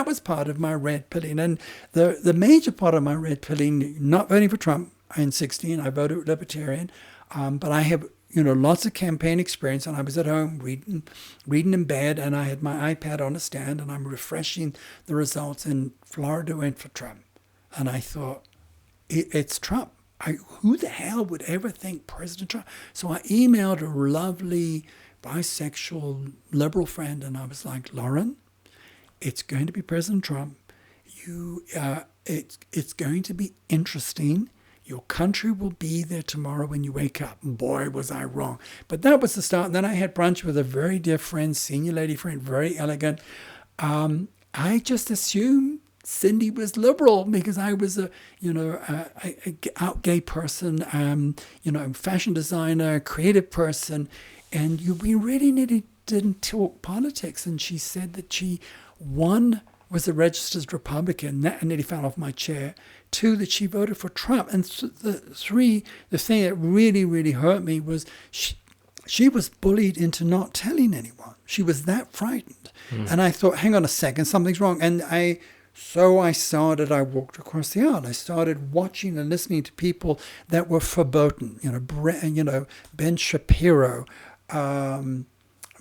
was part of my red pilling. And the major part of my red pilling, not voting for Trump in 2016, I voted Libertarian, but I have, lots of campaign experience, and I was at home reading in bed, and I had my iPad on a stand, and I'm refreshing the results, and Florida went for Trump. And I thought, it's Trump. Who the hell would ever think President Trump? So I emailed a lovely bisexual liberal friend, and I was like, Lauren, it's going to be President Trump. It's going to be interesting. Your country will be there tomorrow when you wake up. Boy, was I wrong. But that was the start. And then I had brunch with a very dear friend, senior lady friend, very elegant. I just assumed Cindy was liberal because I was a out gay person, fashion designer, creative person, and we really didn't talk politics. And she said that she, one, was a registered Republican. That nearly fell off my chair. Two, that she voted for Trump. And the thing that really, really hurt me was she was bullied into not telling anyone. She was that frightened. And I thought, hang on a second, something's wrong. And I walked across the aisle. I started watching and listening to people that were verboten. Ben Shapiro. I'm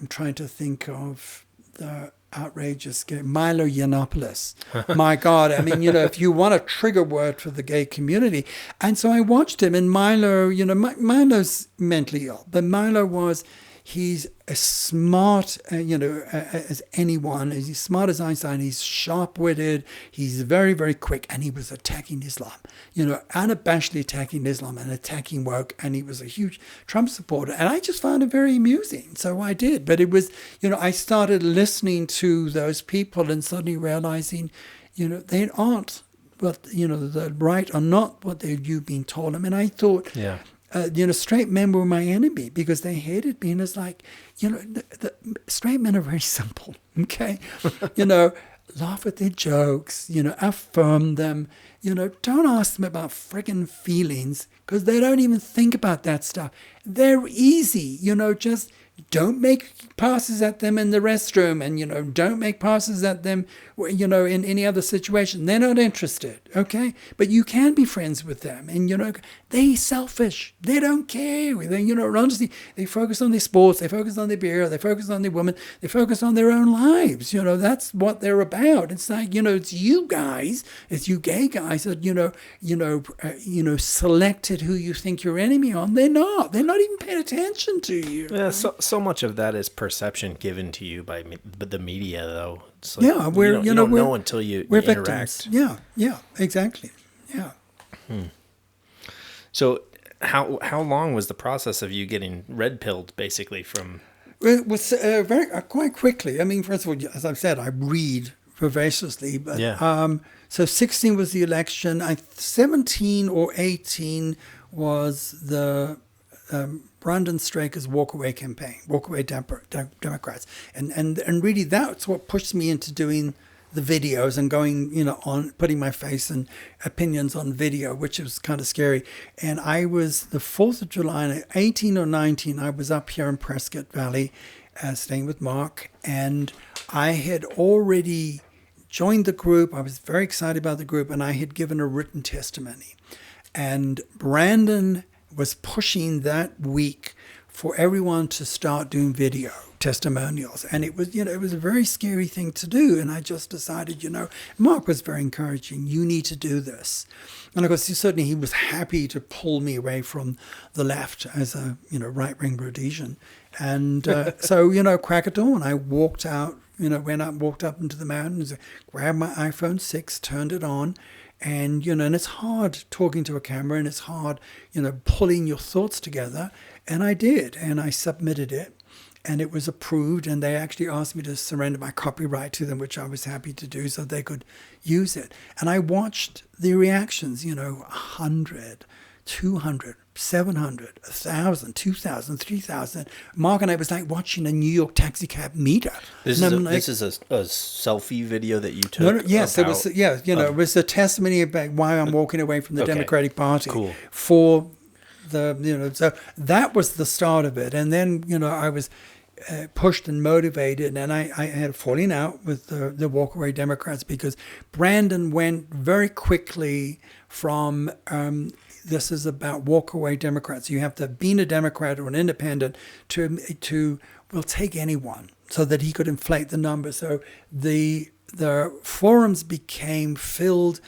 trying to think of the outrageous gay, Milo Yiannopoulos. My God, I mean, if you want a trigger word for the gay community. And so I watched him, and Milo, Milo's mentally ill, but he's as smart, as anyone. He's smart as Einstein. He's sharp-witted. He's very, very quick. And he was attacking Islam, unabashedly attacking Islam and attacking woke. And he was a huge Trump supporter. And I just found it very amusing. So I did. But it was, I started listening to those people and suddenly realizing, they aren't what, the right are not what you've been told them. And I thought... Yeah. Straight men were my enemy because they hated me. And it's like, the straight men are very simple, okay? Laugh at their jokes, affirm them, don't ask them about friggin' feelings because they don't even think about that stuff. They're easy, just don't make passes at them in the restroom, and, don't make passes at them, in any other situation. They're not interested, okay? But you can be friends with them, and, they're selfish. They don't care. They, honestly, they focus on their sports, they focus on their beer, they focus on their women, they focus on their own lives. That's what they're about. It's like, it's you guys, it's you gay guys that, selected who you think your enemy on. They're not. They're not even paying attention to you. Yeah, so much of that is perception given to you by the media, though. It's like, Yeah, we're you don't know until you victims. interact. Yeah, exactly. Yeah. So, how long was the process of you getting red pilled, basically, from? It was quite quickly. I mean, first of all, as I've said, I read vivaciously, but so 16 was the election. 17 or 18 was the Brandon Straker's walkaway campaign, walkaway Democrats, and really that's what pushed me into doing the videos and going, on putting my face and opinions on video, which was kind of scary. And I was the 4th of July, 18 or 19, I was up here in Prescott Valley, staying with Mark, and I had already joined the group. I was very excited about the group, and I had given a written testimony. And Brandon was pushing that week for everyone to start doing video testimonials. And it was, it was a very scary thing to do. And I just decided, Mark was very encouraging. You need to do this. And of course, certainly he was happy to pull me away from the left as a, right-wing Rhodesian. And so, crack of dawn, I walked out, walked up into the mountains, grabbed my iPhone 6, turned it on. And, and it's hard talking to a camera, and it's hard, pulling your thoughts together. And I did, and I submitted it, and it was approved, and they actually asked me to surrender my copyright to them, which I was happy to do so they could use it. And I watched the reactions, 100, 200, 700, 1,000, 2,000, 3,000. Mark and I was like watching a New York taxi cab meter. This is a selfie video that you took? Yes, it was. Yeah, it was a testimony about why I'm walking away from the Democratic Party. Cool. For the, so that was the start of it. And then, I was pushed and motivated, and I had a falling out with the walkaway Democrats because Brandon went very quickly from this is about walkaway Democrats. You have to have been a Democrat or an independent to will take anyone, so that he could inflate the numbers. So the forums became filled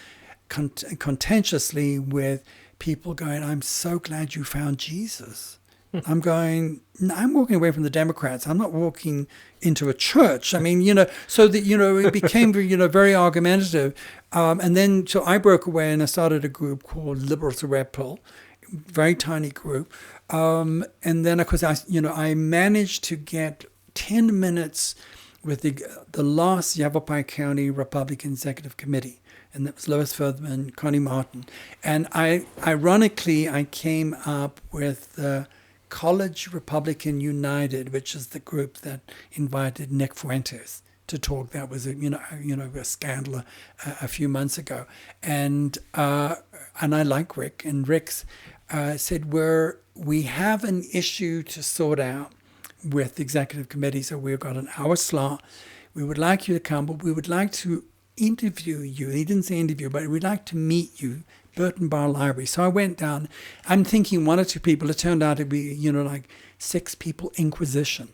contentiously with people going, "I'm so glad you found Jesus." I'm going, I'm walking away from the Democrats. I'm not walking into a church. I mean, so that, it became, very argumentative. And then, so I broke away and I started a group called Liberals to Red Pill, very tiny group. And then, of course, I managed to get 10 minutes with the last Yavapai County Republican Executive Committee. And that was Lois Furthman, Connie Martin. And ironically, I came up with the College Republican United, which is the group that invited Nick Fuentes to talk. That was a scandal a few months ago, and I like Rick, and Rick's said we have an issue to sort out with the executive committee, so we've got an hour slot. We would like you to come, but we would like to interview you. He didn't say interview, but we'd like to meet you. Burton Bar Library. So I went down. I'm thinking 1 or 2 people. It turned out to be, like 6 people Inquisition.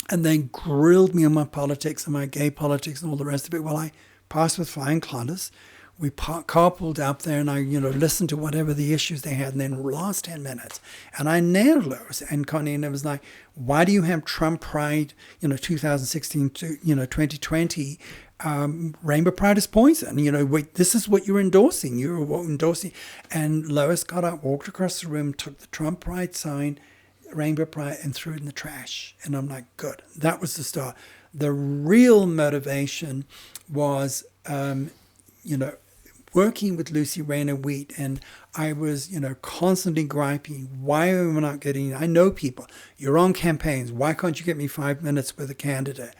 And they grilled me on my politics and my gay politics and all the rest of it. Well, I passed with flying colours. We carpooled up there, and I, listened to whatever the issues they had. And then last 10 minutes, and I nailed those. And Connie, and it was like, why do you have Trump Pride, 2016 to, 2020? Rainbow Pride is poison. Wait, this is what you're endorsing. You're endorsing. And Lois got up, walked across the room, took the Trump Pride sign, Rainbow Pride, and threw it in the trash. And I'm like, good. That was the start. The real motivation was, working with Lucy Rayner Wheat, and I was, constantly griping, why am I not getting, I know people, you're on campaigns, why can't you get me 5 minutes with a candidate?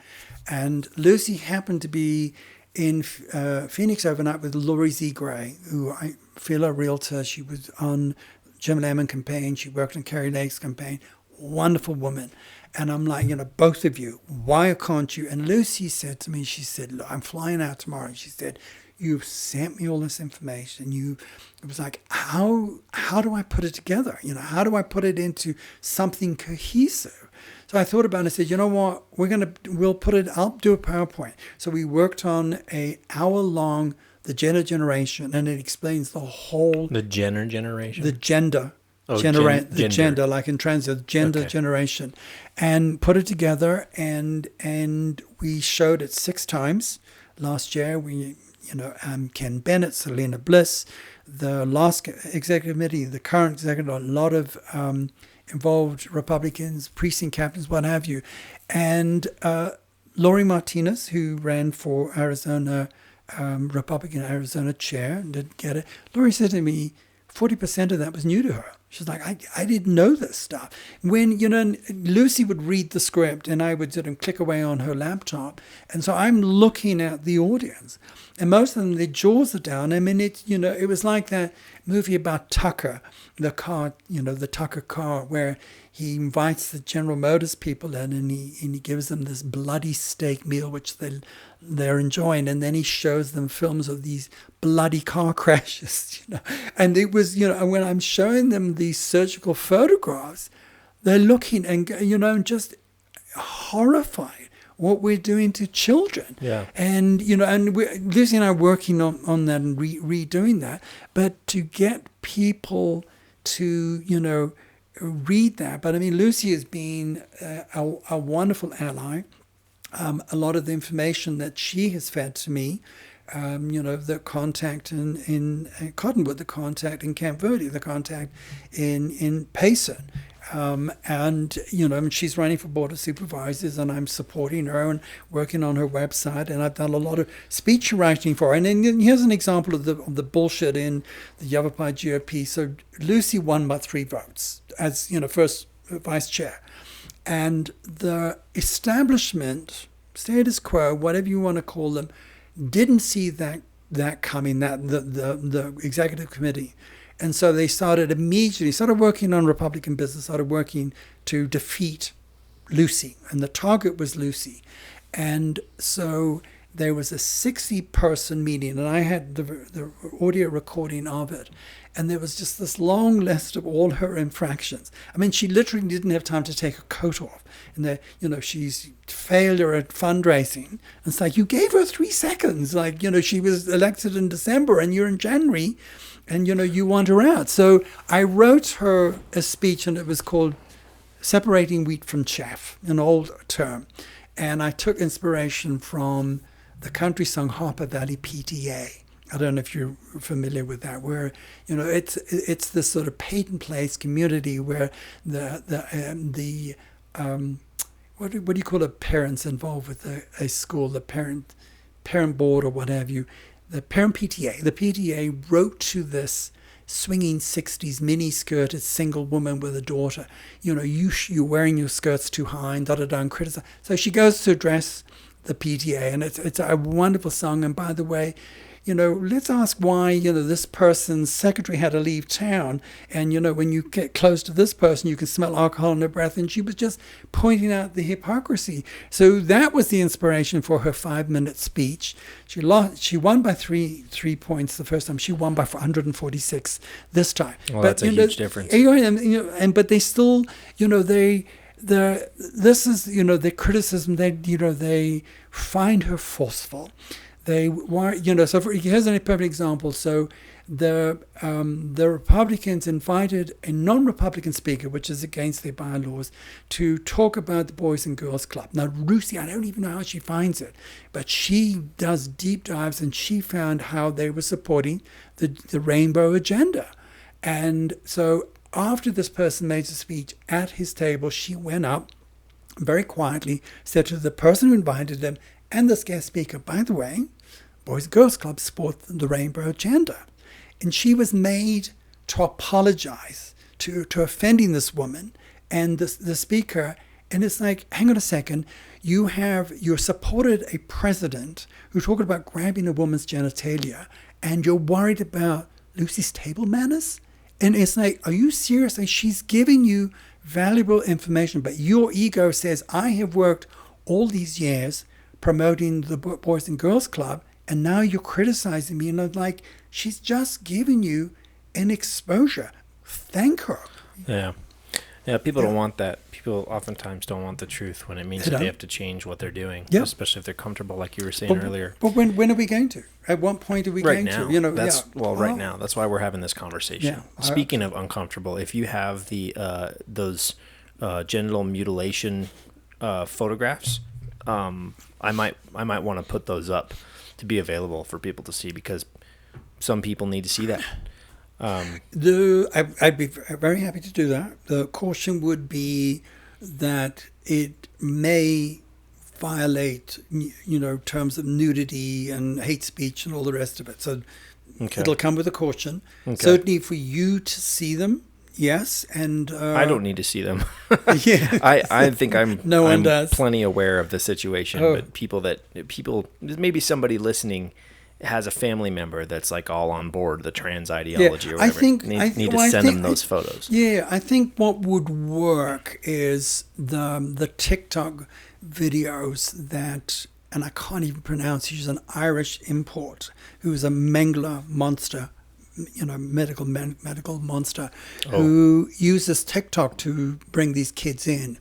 And Lucy happened to be in Phoenix overnight with Lori Z. Gray, who I feel a realtor. She was on Jim Lemon campaign. She worked on Kerry Lake's campaign. wonderful woman. And I'm like, both of you, why can't you? And Lucy said to me, she said, look, I'm flying out tomorrow. And she said, you've sent me all this information. It was like, how do I put it together? How do I put it into something cohesive? So I thought about it and I said, you know what, we'll put it, I'll do a PowerPoint. So we worked on a hour-long, the gender generation, and it explains the whole... The gender generation? The gender. Oh, the gender, like in transit, gender Okay. generation. And put it together, and we showed it 6 times. Last year, we, Ken Bennett, Selena Bliss, the last executive committee, the current executive, a lot of... involved Republicans, precinct captains, what have you. And Lori Martinez, who ran for Arizona, Republican Arizona chair, didn't get it. Lori said to me, 40% of that was new to her. She's like, I didn't know this stuff. When, Lucy would read the script and I would sort of click away on her laptop. And so I'm looking at the audience. And most of them, their jaws are down. I mean, it was like that movie about Tucker, the car, the Tucker car, where he invites the General Motors people in and he gives them this bloody steak meal, which they're enjoying. And then he shows them films of these bloody car crashes, And it was, when I'm showing them these surgical photographs, they're looking and, just horrified what we're doing to children. Yeah. And, Lucy and I are working on that and redoing that. But to get people to, read that. But I mean, Lucy has been a wonderful ally. A lot of the information that she has fed to me, the contact in Cottonwood, the contact in Camp Verde, the contact in Payson. And she's running for board of supervisors, and I'm supporting her and working on her website, and I've done a lot of speech writing for her. And then here's an example of the bullshit in the Yavapai GOP. So Lucy won by 3 votes as first vice chair, and the establishment, status quo, whatever you want to call them, didn't see that coming. That the executive committee. And so they started working on Republican business, started working to defeat Lucy. And the target was Lucy. And so there was a 60-person meeting, and I had the audio recording of it. And there was just this long list of all her infractions. I mean, she literally didn't have time to take her coat off. And she's failure at fundraising. And it's like, you gave her 3 seconds. Like, she was elected in December and you're in January. And, you want her out. So I wrote her a speech, and it was called Separating Wheat from Chaff, an old term. And I took inspiration from the country song Harper Valley PTA. I don't know if you're familiar with that, where, it's this sort of Peyton Place community where what do you call it, parents involved with a school, the parent board or what have you. The parent PTA, the PTA wrote to this swinging 60s mini-skirted single woman with a daughter, you're wearing your skirts too high and da-da-da and criticize. So she goes to address the PTA, and it's a wonderful song. And by the way, let's ask why, this person's secretary had to leave town. And, when you get close to this person, you can smell alcohol in her breath. And she was just pointing out the hypocrisy. So that was the inspiration for her 5-minute speech. She won by three points the first time. She won by 146 this time. Well, that's a huge difference. But they still, this is, the criticism, they find her forceful. They want, here's a perfect example. So the Republicans invited a non-Republican speaker, which is against their bylaws, to talk about the Boys and Girls Club. Now, Lucy, I don't even know how she finds it, but she does deep dives, and she found how they were supporting the rainbow agenda. And so after this person made a speech at his table, she went up very quietly, said to the person who invited them, and this guest speaker, by the way, Boys and Girls Club support the rainbow agenda. And she was made to apologize to offending this woman and the speaker. And it's like, hang on a second, you supported a president who talked about grabbing a woman's genitalia, and you're worried about Lucy's table manners? And it's like, are you serious? Like, she's giving you valuable information, but your ego says, I have worked all these years promoting the Boys and Girls Club, and now you're criticizing me. Like, she's just giving you an exposure. Thank her. Yeah. Yeah, people don't want that. People oftentimes don't want the truth when it means that they have to change what they're doing, especially if they're comfortable, like you were saying earlier. But when are we going to? At what point are we going to? Right now. That's why we're having this conversation. Yeah. Speaking of uncomfortable, if you have the those genital mutilation photographs, I might want to put those up to be available for people to see, because some people need to see that. I'd be very happy to do that. The caution would be that it may violate, terms of nudity and hate speech and all the rest of it. So it'll come with a caution. Okay. Certainly for you to see them, yes. And I don't need to see them. Yeah. I think I'm does. Plenty aware of the situation, but people, maybe somebody listening has a family member that's like all on board the trans ideology or whatever. Need to send them those photos. Yeah, I think what would work is the TikTok videos that, and I can't even pronounce, he's an Irish import who's a Mengele monster, medical monster, who uses TikTok to bring these kids in.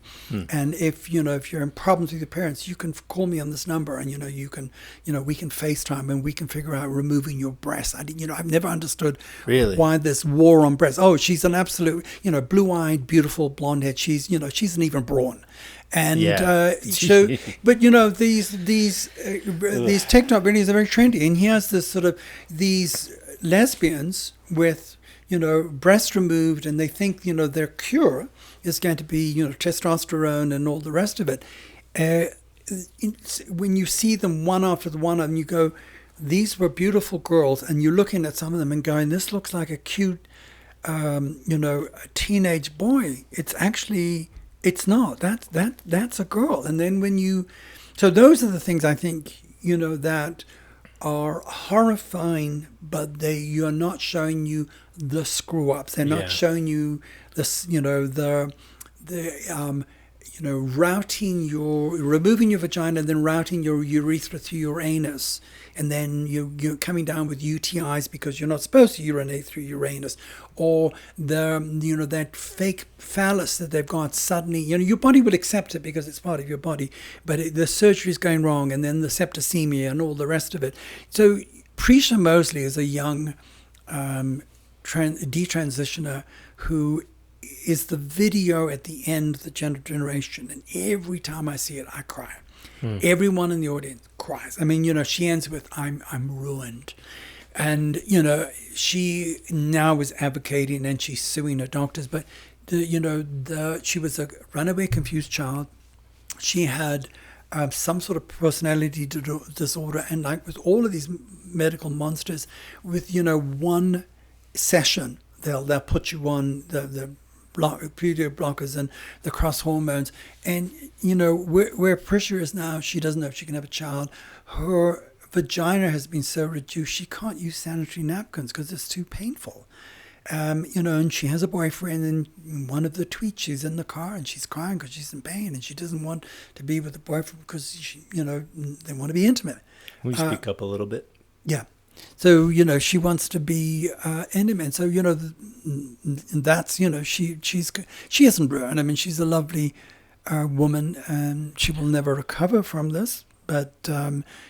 And if you're in problems with your parents, you can call me on this number, and we can FaceTime, and we can figure out removing your breasts. I've never understood why this war on breasts. Oh, she's an absolute, blue-eyed, beautiful blonde head. She's an even brawn. And so, but these TikTok videos are very trendy, and he has this sort of these lesbians with breast removed, and they think their cure is going to be testosterone and all the rest of it. When you see them one after the one, and you go, these were beautiful girls, and you're looking at some of them and going, this looks like a cute a teenage boy. It's not. That's a girl. And then so those are the things I think that are horrifying, but you're not showing you the screw ups. They're not showing you this, removing your vagina and then routing your urethra through your anus, and then you're coming down with UTIs because you're not supposed to urinate through your anus, or that fake phallus that they've got suddenly. Your body will accept it because it's part of your body, but the surgery is going wrong, and then the septicemia and all the rest of it. So Prisha Mosley is a young detransitioner who is the video at the end of the gender generation, and every time I see it, I cry. Everyone in the audience cries. I mean, she ends with "I'm ruined," and she now is advocating and she's suing her doctors. But she was a runaway confused child. She had some sort of personality disorder, and like with all of these medical monsters, with one session they'll put you on the puberty blockers and the cross hormones, and where Prisha is now, she doesn't know if she can have a child. Her vagina has been so reduced she can't use sanitary napkins because it's too painful. And she has a boyfriend, and one of the tweets, she's in the car and she's crying because she's in pain, and she doesn't want to be with the boyfriend because they want to be intimate. Will you speak up a little bit? Yeah. So, she wants to be intimate. So, that's, she isn't ruined. I mean, she's a lovely woman, and she will never recover from this. But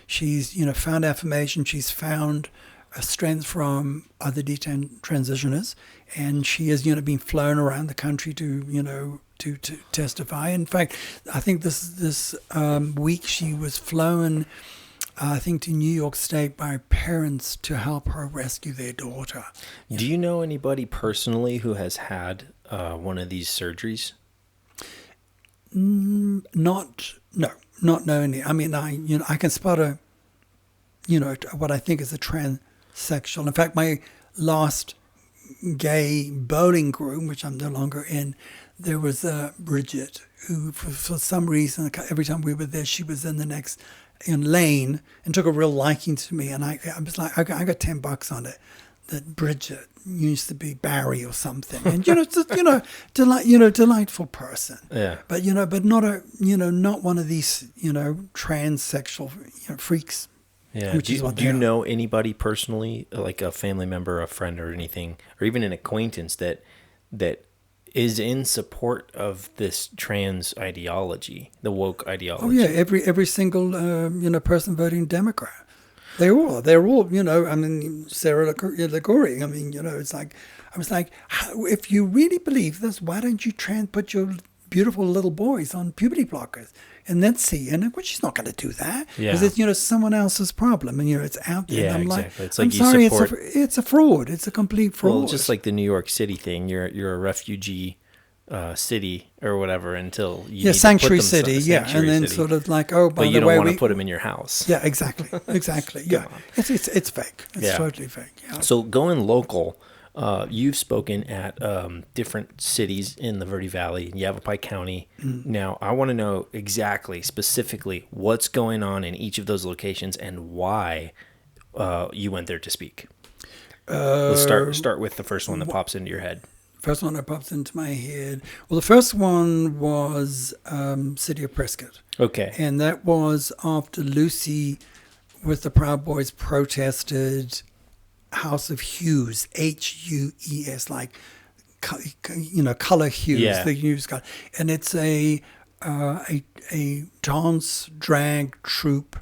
she's, found affirmation. She's found a strength from other detransitioners. And she has, been flown around the country to testify. In fact, I think this week she was flown, I think, to New York State by parents to help her rescue their daughter. Do you know anybody personally who has had one of these surgeries? Not knowing. I mean, I can spot what I think is a transsexual. In fact, my last gay bowling group, which I'm no longer in, there was Bridget, who for some reason, every time we were there, she was in the next lane and took a real liking to me, and I was like, I got $10 on it. that Bridget used to be Barry or something, and it's a, delightful person. Yeah. But but not not one of these transsexual freaks. Yeah. Which is what Do they you are. know anybody personally, like a family member, a friend, or anything, or even an acquaintance that is in support of this trans ideology, the woke ideology? Oh yeah, every single person voting Democrat. They're all I mean, Sarah Liguri. I mean, it's like, I was like, if you really believe this, why don't you try and put your beautiful little boys on puberty blockers and then see? And well, she's not going to do that because it's someone else's problem, and it's out there. Yeah, and I'm exactly. like, It's like I'm you sorry, support- it's a fraud. It's a complete fraud. Well, just like the New York City thing, you're a refugee city or whatever until you need to put sanctuary them city, some- sanctuary and then city. sort of like, oh, by But you the don't way, want to put them in your house. Yeah, exactly, yeah. It's fake. It's Yeah. totally fake. Yeah. So going local, you've spoken at different cities in the Verde Valley, Yavapai County. Now, I want to know exactly, specifically, what's going on in each of those locations and why you went there to speak. Let's start with the first one that pops into your head. First one that pops into my head. Well, the first one was City of Prescott. Okay. And that was after Lucy with the Proud Boys protested House of Hues, Hues, like, color hues, Yeah. the hues color. And it's a dance drag troupe,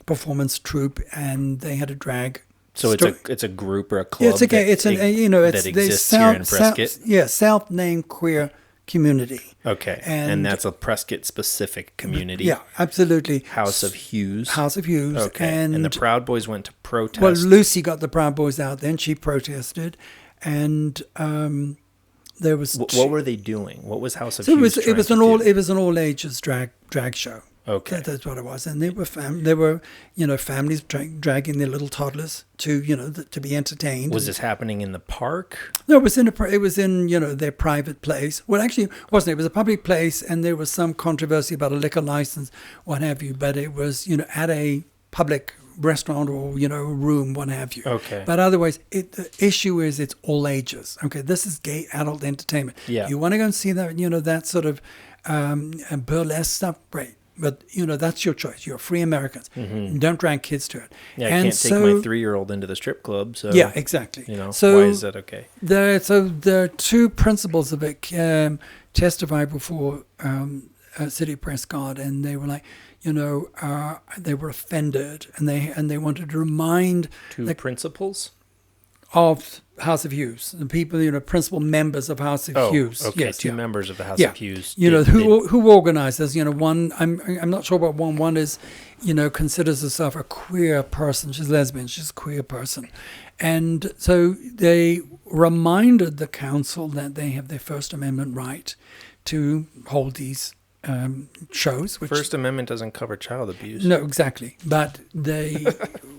performance troupe, and they had a drag. So it's a group or a club. Yeah, it's okay. It's that exists here in Prescott. Self-named queer community. Okay, and that's a Prescott specific community. Yeah, absolutely. House of Hues. House of Hues. Okay, and the Proud Boys went to protest. Well, Lucy got the Proud Boys out. Then she protested, and there was. What were they doing? What was House of So Hues? it was an all ages drag show. Okay, that's what it was, and they were families dragging their little toddlers to to be entertained. Was this happening in the park? No, it was in their private place. Well, actually, it wasn't. It was a public place, and there was some controversy about a liquor license, what have you. But it was at a public restaurant or room, what have you. Okay. But otherwise, the issue is it's all ages. Okay, this is gay adult entertainment. Yeah. You want to go and see that that sort of burlesque stuff, great. But that's your choice. You're free Americans. Mm-hmm. Don't drag kids to it. Yeah, I can't take my 3-year-old into the strip club. So yeah, exactly. So why is that okay? The two principals of it testified before City of Prescott, and they were like, they were offended, and they wanted to remind Two principals of House of Hues, the people, principal members of House of Hues. Okay, yes, two yeah. members of the House of Hues. Who organized this? One, I'm not sure about one. One is, considers herself a queer person. She's lesbian. She's a queer person, and so they reminded the council that they have their First Amendment right to hold these shows. Which, First Amendment doesn't cover child abuse. No, exactly. But they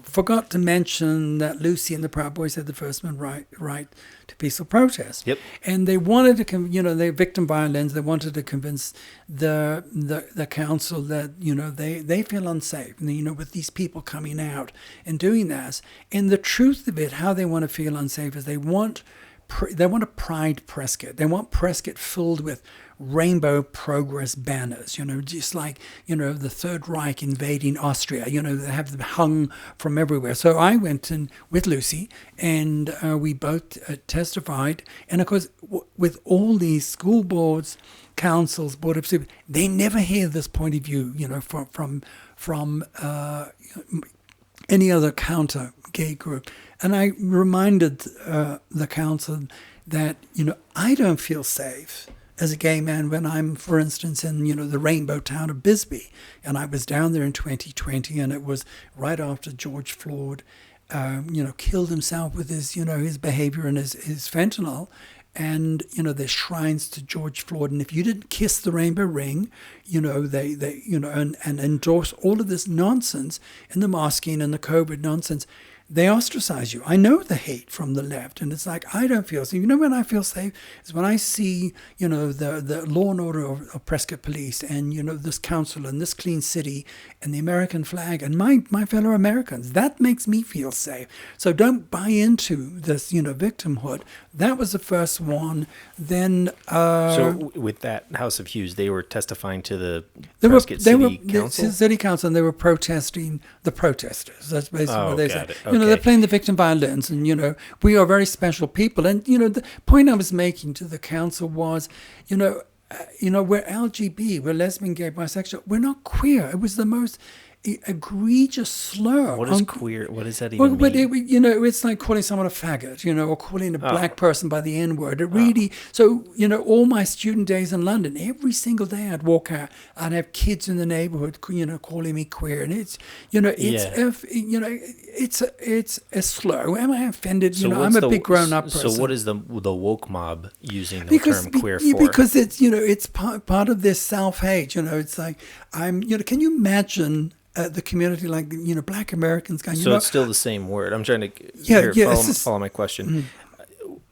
forgot to mention that Lucy and the Proud Boys had the First Amendment right to peaceful protest. Yep. And they wanted to, they victim violence. They wanted to convince the council that they feel unsafe. And, with these people coming out and doing this. And the truth of it, how they want to feel unsafe is they want a Pride Prescott. They want Prescott filled with rainbow progress banners, just like, the Third Reich invading Austria, they have them hung from everywhere. So I went in with Lucy, and we both testified. And of course, with all these school boards, councils, board of supervisors, they never hear this point of view, from any other counter gay group. And I reminded the council that, I don't feel safe as a gay man when I'm, for instance, in, the rainbow town of Bisbee. And I was down there in 2020, and it was right after George Floyd, killed himself with his, his behavior and his fentanyl. And, there's shrines to George Floyd. And if you didn't kiss the rainbow ring, they and endorse all of this nonsense and the masking and the COVID nonsense, they ostracize you. I know the hate from the left, and it's like, I don't feel safe. You know when I feel safe is when I see, the law and order of Prescott Police, and, this council and this clean city and the American flag and my fellow Americans. That makes me feel safe. So don't buy into this, victimhood. That was the first one. Then so with that House of Hughes, they were testifying to the Prescott City Council? City Council, and they were protesting the protesters. That's basically what they said. Okay. They're playing the victim violins, and, we are very special people. And, the point I was making to the council was, we're LGB, we're lesbian, gay, bisexual. We're not queer. It was the most egregious slur. What is queer? What does that even mean? It's like calling someone a faggot, or calling a black person by the N-word. It really, so, all my student days in London, every single day I'd walk out, I'd have kids in the neighborhood, calling me queer. And it's a slur. Am I offended? So I'm a big grown-up person. So what is the woke mob using the term queer for? Because it's part of their self-hate. It's like, can you imagine the community, like, black Americans going, so it's still the same word. I'm trying to follow my question.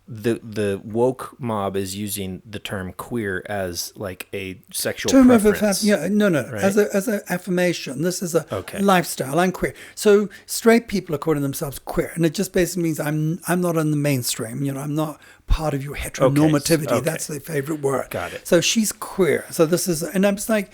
The woke mob is using the term queer as like a sexual preference. No, right? as an affirmation. This is a lifestyle. I'm queer. So straight people are calling themselves queer, and it just basically means I'm not in the mainstream. I'm not part of your heteronormativity. Okay. That's their favorite word. Got it. So she's queer. So this is, and I'm just like,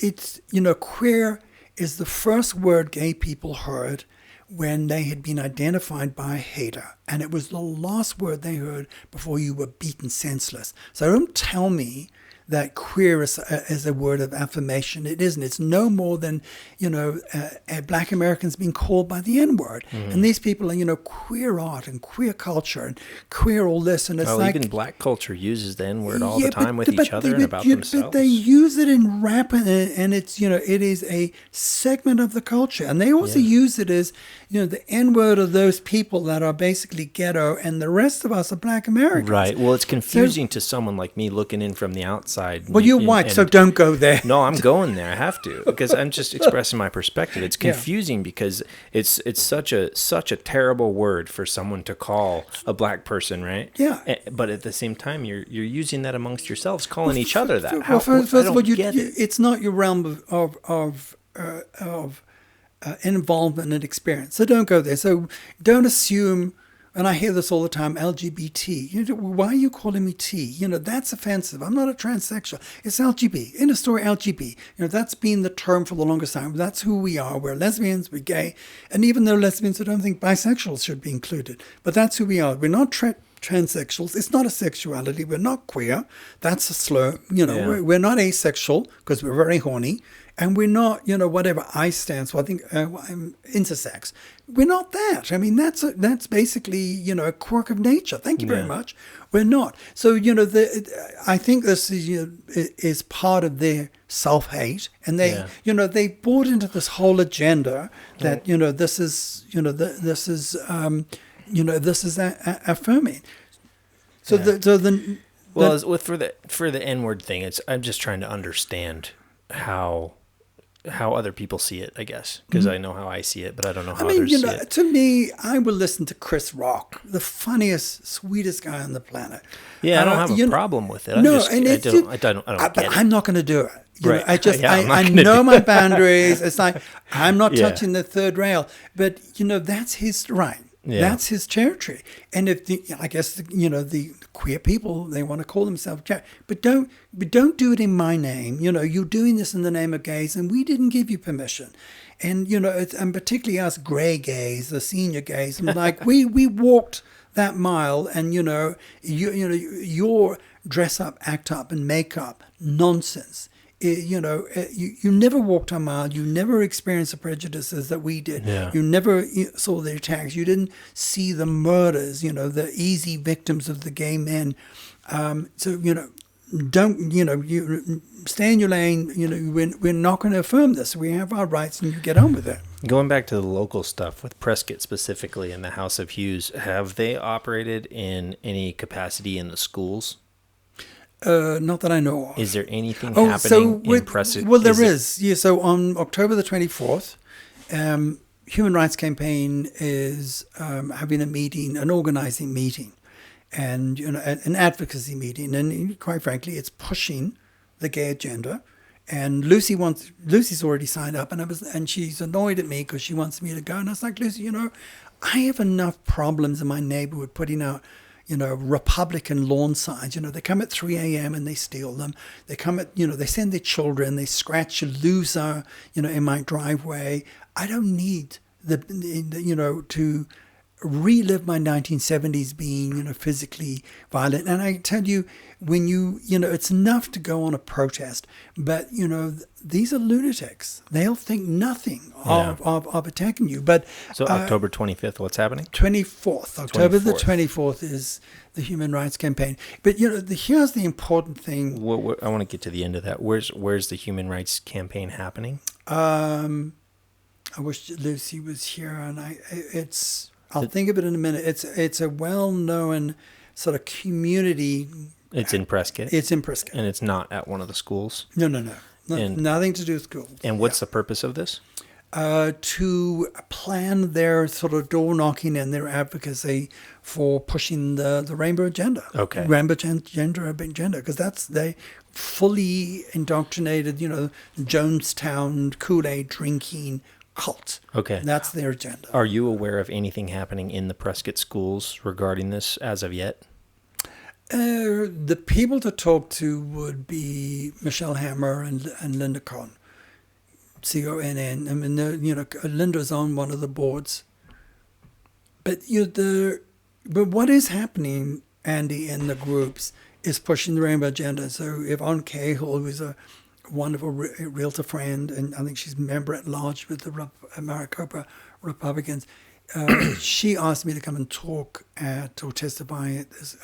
it's queer is the first word gay people heard when they had been identified by a hater. And it was the last word they heard before you were beaten senseless. So don't tell me that queer is a word of affirmation. It isn't. It's no more than, black Americans being called by the N-word. Mm-hmm. And these people are, queer art and queer culture and queer all this. And it's even black culture uses the N-word all the time with each other and about themselves. But they use it in rap, and it's, it is a segment of the culture. And they also use it as, the N-word of those people that are basically ghetto, and the rest of us are black Americans. Right. Well, it's confusing to someone like me looking in from the outside. Well, you're white, so don't go there. No, I'm going there. I have to, because I'm just expressing my perspective. It's confusing because it's such a terrible word for someone to call a black person, right? Yeah. But at the same time, you're using that amongst yourselves, calling each other that. First of all, it's not your realm of involvement and experience. So don't go there. So don't assume. And I hear this all the time, LGBT. Why are you calling me T? That's offensive. I'm not a transsexual. It's LGB. In a story, LGB. That's been the term for the longest time. That's who we are. We're lesbians, we're gay. And even though lesbians, I don't think bisexuals should be included. But that's who we are. We're not transsexuals. It's not a sexuality. We're not queer. That's a slur. We're not asexual because we're very horny. And we're not, whatever I stands for. I think I'm intersex. We're not that. I mean, that's basically, a quirk of nature. Thank you very much. We're not. So, I think this is part of their self-hate, and they, they bought into this whole agenda that, this is affirming. So for the N-word thing, I'm just trying to understand how other people see it, I guess, because I know how I see it, but I don't know how others see it. To me, I will listen to Chris Rock, the funniest, sweetest guy on the planet. Yeah, I don't have a problem with it. I don't get it. I'm not going to do it. Right. I know my boundaries. It's like, I'm not touching the third rail, but that's his right. Yeah. That's his territory. And if the queer people, they want to call themselves gay, but don't do it in my name. You're doing this in the name of gays, and we didn't give you permission. And and particularly us gray gays, the senior gays, and like we walked that mile, and your dress up, act up, and make up nonsense. You never walked a mile. You never experienced the prejudices that we did. Yeah. You never saw the attacks. You didn't see the murders, the easy victims of the gay men. Don't, you stay in your lane. We're not going to affirm this. We have our rights, and you get on with it. Going back to the local stuff with Prescott specifically and the House of Hughes, have they operated in any capacity in the schools? Not that I know of. Is there anything happening in Prescott? Well, there is. Yeah, so on October the 24th, Human Rights Campaign is having a meeting, an organizing meeting, and an advocacy meeting, and quite frankly, it's pushing the gay agenda. And Lucy's already signed up, and she's annoyed at me because she wants me to go. And I was like, Lucy, I have enough problems in my neighborhood putting out, Republican lawn signs. They come at 3 a.m. and they steal them. They come at, they send their children, they scratch a loser, in my driveway. I don't need to relive my 1970s being, physically violent. And I tell you, when it's enough to go on a protest, but, these are lunatics. They'll think nothing of attacking you. But so October 25th, what's happening? 24th. October the 24th is the Human Rights Campaign. But, here's the important thing. I want to get to the end of that. Where's the Human Rights Campaign happening? I wish Lucy was here, and I'll think of it in a minute. It's a well-known sort of community. It's in Prescott. It's in Prescott. And it's not at one of the schools? No. Nothing to do with schools. And what's the purpose of this? To plan their sort of door knocking and their advocacy for pushing the rainbow agenda. Okay. Rainbow agenda, because they fully indoctrinated, Jonestown Kool-Aid drinking cult. Okay. That's their agenda. Are you aware of anything happening in the Prescott schools regarding this as of yet? The people to talk to would be Michelle Hammer and Linda Conn, CONN. I mean, Linda's on one of the boards. But but what is happening, Andy, in the groups is pushing the rainbow agenda. So Yvonne Cahill, who's a wonderful realtor friend, and I think she's member at large with the Maricopa Republicans. She asked me to come and talk or testify at this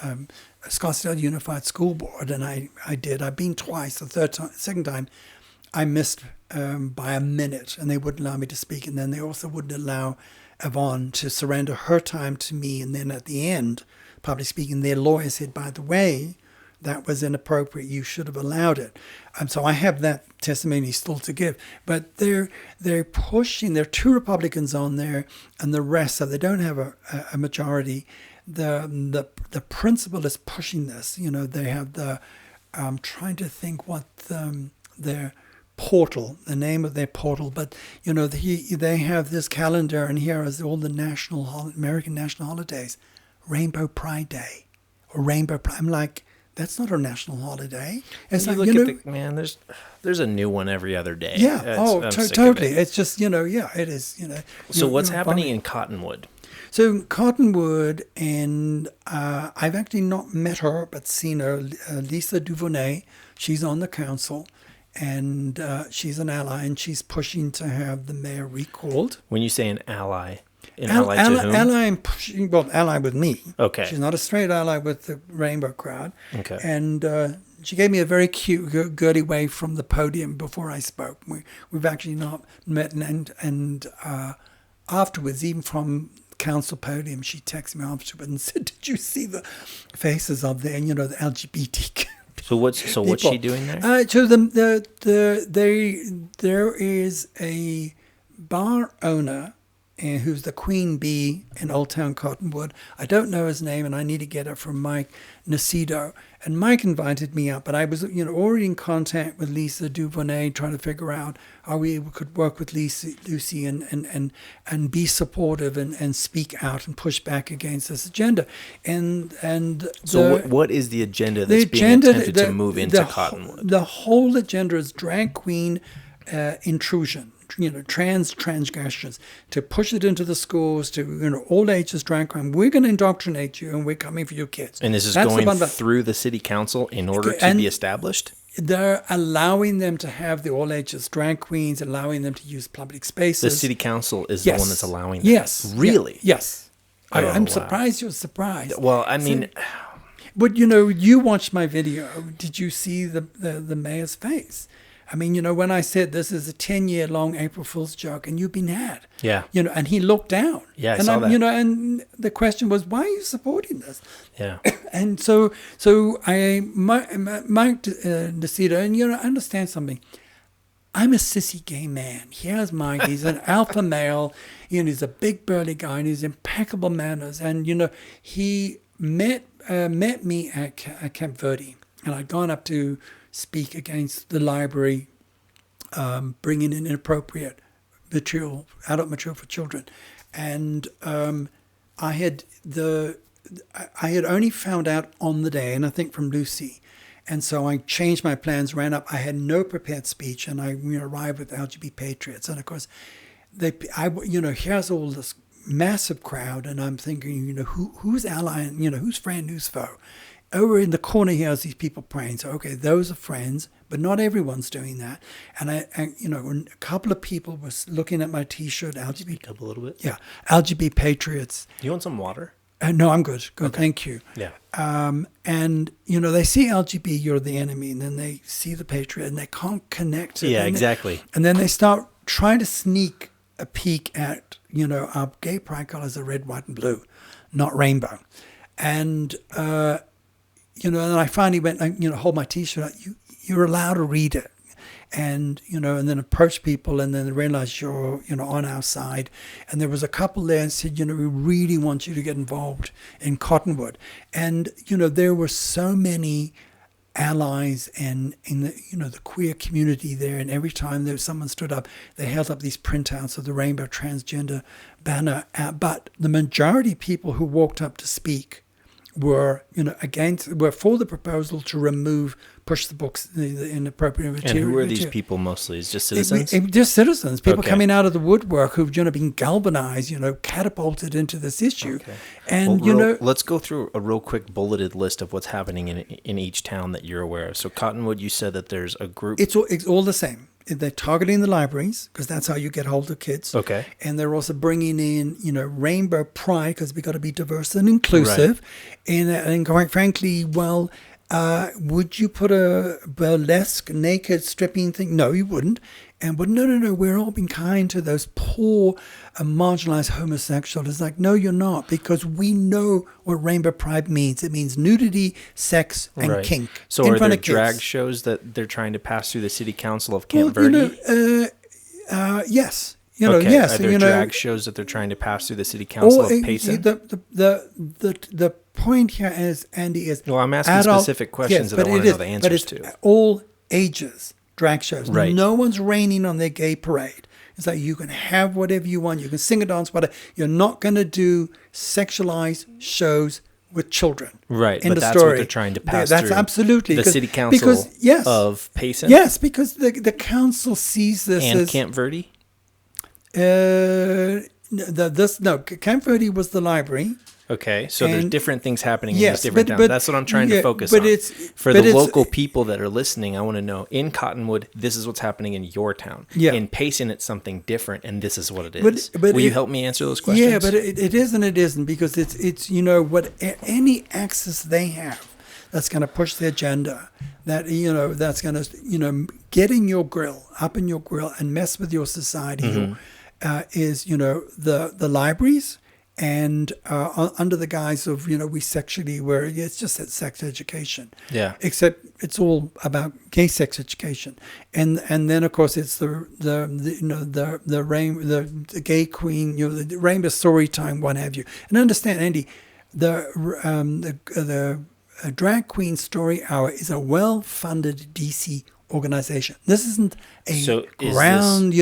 Scottsdale Unified School Board, and I did. I've been twice. The second time, I missed by a minute, and they wouldn't allow me to speak. And then they also wouldn't allow Yvonne to surrender her time to me. And then at the end, public speaking, their lawyer said, by the way, that was inappropriate. You should have allowed it. So I have that testimony still to give. But they're pushing. There are two Republicans on there, and the rest, so they don't have a majority. The principal is pushing this. They have I'm trying to think what their portal, the name of their portal. But they have this calendar, and here is all the American national holidays. Rainbow Pride Day or Rainbow Pride. I'm like, that's not a national holiday. It's like, man, there's a new one every other day. Yeah. Totally. It's just, it is, So what's happening in Cottonwood? So Cottonwood, and I've actually not met her, but seen her, Lisa Duvernay. She's on the council, and she's an ally, and she's pushing to have the mayor recalled. When you say an ally, ally to whom? Ally with me. Okay. She's not a straight ally with the Rainbow crowd. Okay. And she gave me a very cute, girly wave from the podium before I spoke. We've actually not met, and afterwards, even from council podium, she texted me afterwards and said, "Did you see the faces of the LGBT?" So what's she doing there? There is a bar owner who's the Queen Bee in Old Town Cottonwood. I don't know his name, and I need to get it from Mike Nacito. And Mike invited me up, but I was already in contact with Lisa Duvernay, trying to figure out how we could work with Lucy and be supportive and speak out and push back against this agenda. So what is the agenda that's being attempted to move into Cottonwood? The whole agenda is drag queen intrusion. Transgressions, to push it into the schools, to all ages drag crime. We're going to indoctrinate you, and we're coming for your kids. And this is going through the city council in order to be established? They're allowing them to have the all ages drag queens, allowing them to use public spaces. The city council is the one that's allowing that? Yes. Really? Yes. I'm surprised you're surprised. Well, I mean... But, you watched my video. Did you see the mayor's face? I mean, when I said this is a 10-year-long April Fool's joke, and you've been had. Yeah. And he looked down. Yeah, I saw that. And the question was, why are you supporting this? Yeah. And so Mike Nacito, and I understand something. I'm a sissy gay man. Here's Mike. He's an alpha male. He's a big burly guy, and he's impeccable manners. And he met me at Camp Verde, and I'd gone up to speak against the library, bringing in inappropriate material, adult material for children, and I had only found out on the day, and I think from Lucy. And so I changed my plans, ran up. I had no prepared speech, and I arrived with LGB Patriots. And of course, here's all this massive crowd, and I'm thinking, who's ally, and who's friend, who's foe. Over in the corner here is these people praying. So okay, those are friends, but not everyone's doing that. And a couple of people was looking at my T-shirt, LGB. Speak up a little bit. Yeah, LGB Patriots. Do you want some water? No, I'm good. Good, okay. Thank you. Yeah. And they see LGB, you're the enemy, and then they see the Patriot, and they can't connect it. Yeah, exactly. And then they start trying to sneak a peek at, our gay pride colors are red, white, and blue, not rainbow. And and I finally went, hold my T-shirt out. You're allowed to read it. And, and then approach people, and then realize you're, on our side. And there was a couple there and said, we really want you to get involved in Cottonwood. And, there were so many allies and in the queer community there. And every time there was someone stood up, they held up these printouts of the rainbow transgender banner. But the majority of people who walked up to speak were for the proposal to push the books, the inappropriate material. And who are these people mostly? Is just citizens? Just citizens, people okay. coming out of the woodwork who've been galvanized, catapulted into this issue. Okay. And let's go through a real quick bulleted list of what's happening in each town that you're aware of. So Cottonwood, you said that there's a group. It's all the same. They're targeting the libraries because that's how you get hold of kids. Okay. And they're also bringing in, rainbow pride because we got to be diverse and inclusive. Right. And quite frankly, would you put a burlesque, naked, stripping thing? No, you wouldn't. But no, we're all being kind to those poor, marginalized homosexuals. It's like, no, you're not, because we know what rainbow pride means. It means nudity, sex, and kink. So are there drag shows that they're trying to pass through the city council of Camp Verde? Yes. Yes. Are there drag shows that they're trying to pass through the city council of Payson? The point here is, Andy, is well, I'm asking specific questions that I want to know the answers to. All ages drag shows. Right. No one's raining on their gay parade. It's like you can have whatever you want. You can sing a dance, whatever. You're not going to do sexualized shows with children. Right, but that's what they're trying to pass through. That's absolutely the city council of Payson. Yes, because the council sees this and as Camp Verde. Camp Verde was the library. Okay, so there's different things happening in these different towns. That's what I'm trying to focus on. For the local people that are listening, I want to know, in Cottonwood, this is what's happening in your town. Yeah. In Payson, it's something different, and this is what it is. Will you help me answer those questions? Yeah, but it is and it isn't, because it's what any access they have that's going to push the agenda, that that's going to get in your grill, up in your grill, and mess with your society. Is the libraries. And under the guise of, we sexually, where it's just that sex education. Yeah. Except it's all about gay sex education. And then, of course, it's the gay queen, the rainbow story time, what have you. And understand, Andy, the Drag Queen Story Hour is a well-funded DC organization. This isn't a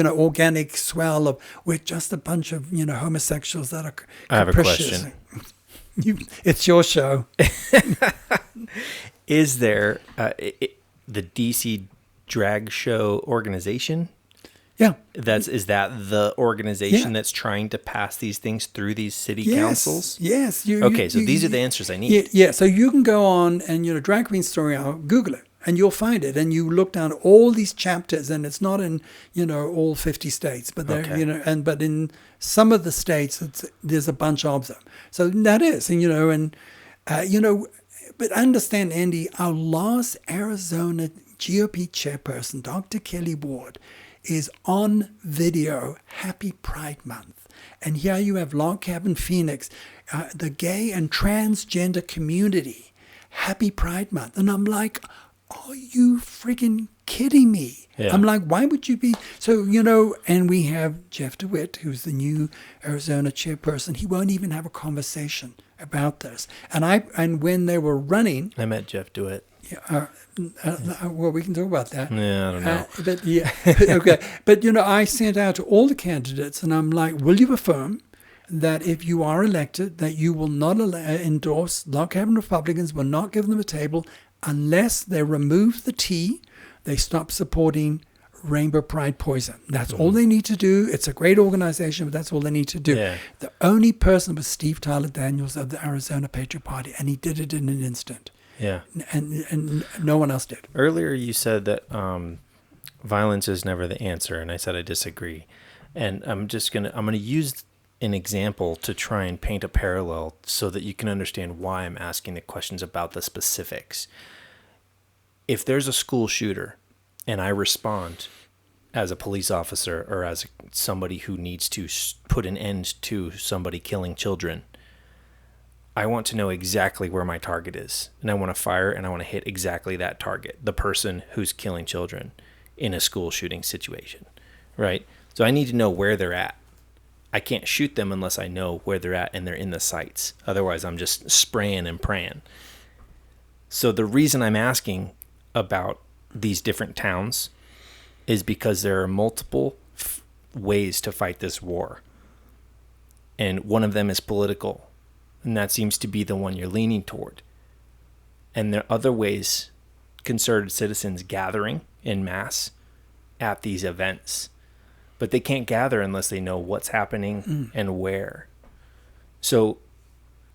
organic swell of we're just a bunch of homosexuals that are capricious. I have a question. It's your show. Is there the DC Drag Show organization? Yeah. Is that the organization that's trying to pass these things through these city councils? Yes. So these are the answers I need. Yeah. So you can go on and Drag Queen Story Hour, Google it. And you'll find it, and you look down all these chapters, and it's not in all 50 states, but but in some of the states, there's a bunch of them. So that is, but understand, Andy, our last Arizona GOP chairperson, Dr. Kelly Ward, is on video. Happy Pride Month, and here you have Log Cabin Phoenix, the gay and transgender community. Happy Pride Month, and I'm like, are you freaking kidding me? Yeah. I'm like, why would you be? So, and we have Jeff DeWitt, who's the new Arizona chairperson. He won't even have a conversation about this. And when they were running. I met Jeff DeWitt. Yeah, well, we can talk about that. Yeah, I don't know. But yeah, okay. But, I sent out to all the candidates, and I'm like, will you affirm that if you are elected, that you will not endorse log cabin Republicans, will not give them a table unless they remove the T, they stop supporting Rainbow Pride Poison. That's all they need to do. It's a great organization, but that's all they need to do. Yeah. The only person was Steve Tyler Daniels of the Arizona Patriot Party, and he did it in an instant. Yeah. And no one else did. Earlier you said that violence is never the answer, and I said I disagree. And I'm gonna use an example to try and paint a parallel so that you can understand why I'm asking the questions about the specifics. If there's a school shooter and I respond as a police officer or as somebody who needs to put an end to somebody killing children, I want to know exactly where my target is, and I want to fire and I want to hit exactly that target, the person who's killing children in a school shooting situation, right? So I need to know where they're at. I can't shoot them unless I know where they're at and they're in the sights. Otherwise, I'm just spraying and praying. So the reason I'm asking about these different towns is because there are multiple ways to fight this war. And one of them is political. And that seems to be the one you're leaning toward. And there are other ways, concerted citizens gathering en masse at these events. But they can't gather unless they know what's happening and where. So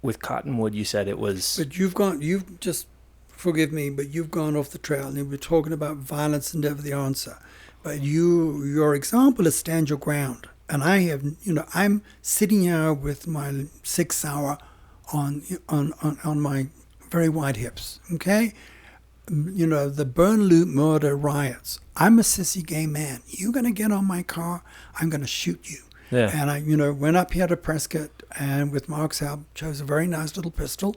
with Cottonwood, you said it was... But you've just, forgive me, but you've gone off the trail. And we're talking about violence and never the answer. But your example is stand your ground. And I have, I'm sitting here with my 6 hour on my very wide hips, okay? The Burn Loop murder riots. I'm a sissy gay man. You're going to get on my car, I'm going to shoot you. Yeah. And I, went up here to Prescott and with Mark's help, chose a very nice little pistol.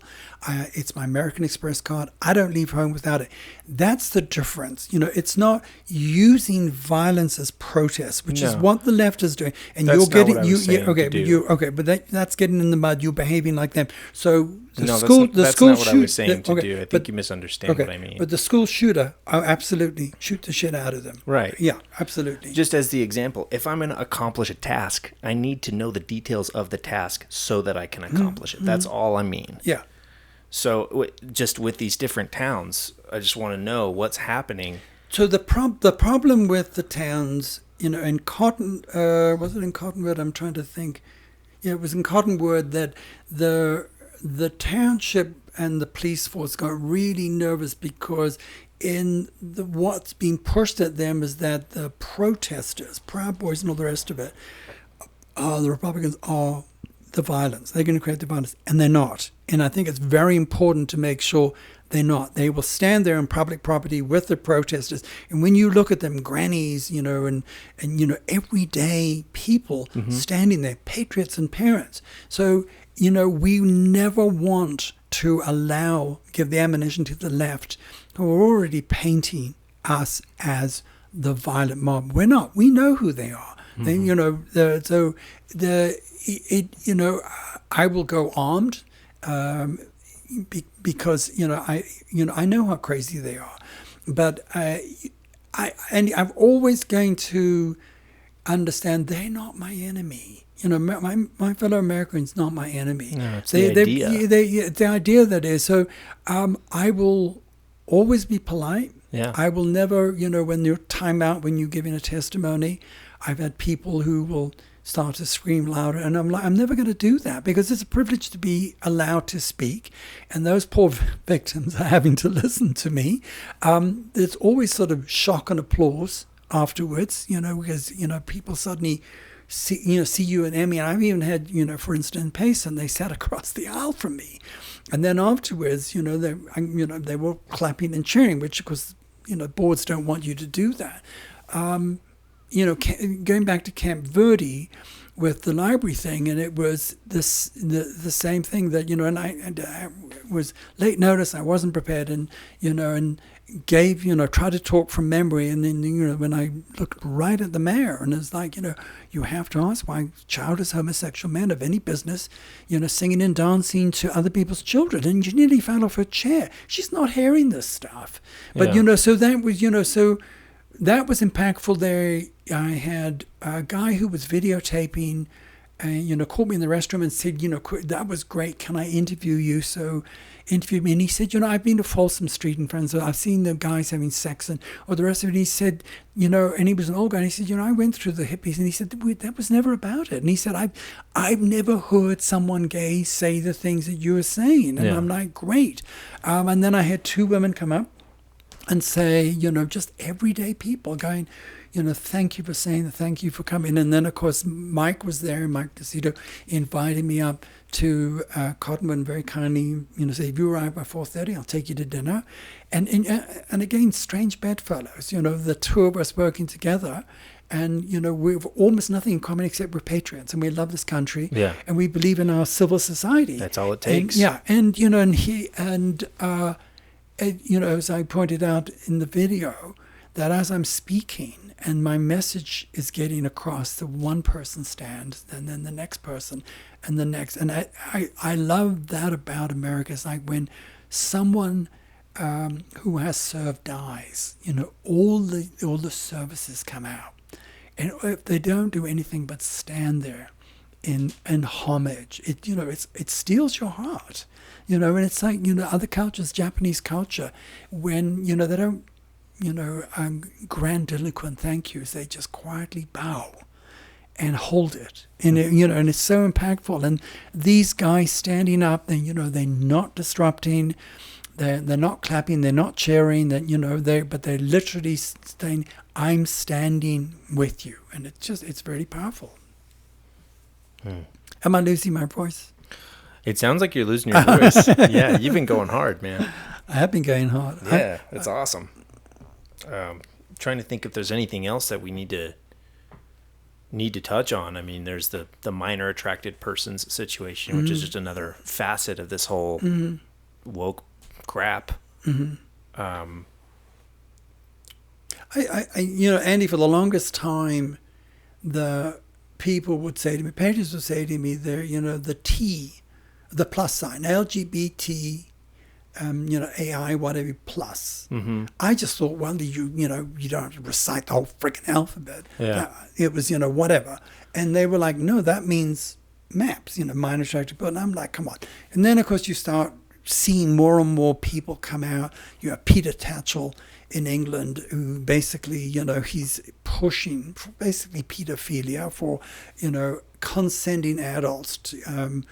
It's my American Express card. I don't leave home without it. That's the difference. It's not using violence as protest, which is what the left is doing. And that's you're getting not what I was saying okay, to but do. but that's getting in the mud. You're behaving like them. So That's school not what I was saying to do. I think you misunderstand what I mean. But the school shooter, absolutely shoot the shit out of them. Right. Yeah, absolutely. Just as the example, if I'm going to accomplish a task, I need to know the details of the task so that I can accomplish it. That's all I mean. Yeah. So just with these different towns, I just want to know what's happening. So the problem with the towns, in Cotton, was it in Cottonwood? I'm trying to think. Yeah, it was in Cottonwood that the township and the police force got really nervous because what's being pushed at them is that the protesters, Proud Boys and all the rest of it, the Republicans are the violence. They're going to create the violence, and they're not. And I think it's very important to make sure they're not. They will stand there on public property with the protesters. And when you look at them, grannies, and everyday people standing there, patriots and parents. So, we never want to give the ammunition to the left who are already painting us as the violent mob. We're not. We know who they are. They, I will go armed because I know how crazy they are, but I'm always going to understand they're not my enemy. My fellow Americans not my enemy. No, it's the idea. The idea that is. So I will always be polite. Yeah. I will never, when you're time out, when you're giving a testimony, I've had people who will start to scream louder, and I'm like, I'm never going to do that because it's a privilege to be allowed to speak, and those poor victims are having to listen to me. There's always sort of shock and applause afterwards, because people suddenly see you and Emmy, and I've even had, for instance, in Payson, they sat across the aisle from me, and then afterwards, they were clapping and cheering, which of course, boards don't want you to do that. Going back to Camp Verde, with the library thing, and it was the same thing that, and I was late notice. I wasn't prepared, and gave, tried to talk from memory, and then, when I looked right at the mayor, and it's like, you have to ask why childless homosexual men of any business, singing and dancing to other people's children, and she nearly fell off her chair. She's not hearing this stuff, but so that was, so that was impactful there. I had a guy who was videotaping, and called me in the restroom and said, that was great. Can I interview you? So interviewed me, and he said, I've been to Folsom Street and friends. I've seen the guys having sex and all the rest of it. And he said, and he was an old guy. And he said, I went through the hippies, and he said that was never about it. And he said, I've never heard someone gay say the things that you were saying. And I'm like, great. And then I had two women come up and say, just everyday people going, thank you for saying that, thank you for coming. And then, of course, Mike was there, Mike DeCito, invited me up to Cottonwood, very kindly, say, if you arrive by 4:30, I'll take you to dinner. And again, strange bedfellows, the two of us working together. And, we've almost nothing in common except we're patriots, and we love this country. Yeah. And we believe in our civil society. That's all it takes. As I pointed out in the video, that as I'm speaking and my message is getting across, the one person stands, and then the next person, and the next. And I love that about America. It's like when someone who has served dies, all the services come out. And if they don't do anything but stand there in homage, it steals your heart. And it's like, other cultures, Japanese culture, when, they don't, grandiloquent thank yous, they just quietly bow and hold it. And, and it's so impactful. And these guys standing up, they're not disrupting, they're not clapping, they're not cheering, but they're literally saying, I'm standing with you. And it's very powerful. Am I losing my voice? It sounds like you're losing your voice. Yeah, you've been going hard, man. I have been going hard. Yeah, it's awesome. Trying to think if there's anything else that we need to touch on. I mean, there's the minor attracted persons situation, which is just another facet of this whole woke crap. Andy, for the longest time, the people would say to me, patrons would say to me, the T, the plus sign, LGBT, AI, whatever, plus. I just thought, well, you don't have to recite the whole freaking alphabet. Yeah. It was, whatever. And they were like, no, that means MAPS, minor attracted people. And I'm like, come on. And then, of course, you start seeing more and more people come out. You have Peter Tatchell in England, who basically, he's pushing for basically pedophilia for, consenting adults to,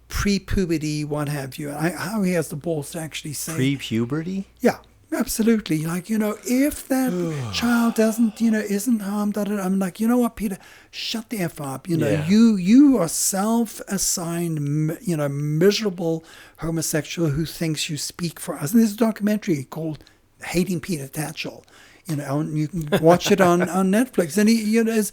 pre-puberty, what have you. How he has the balls to actually say... Pre-puberty? Yeah, absolutely. Like, if that child doesn't, isn't harmed, I'm like, you know what, Peter, shut the F up. You are self-assigned, miserable homosexual who thinks you speak for us. And there's a documentary called Hating Peter Tatchell, and you can watch it on Netflix. And he, is,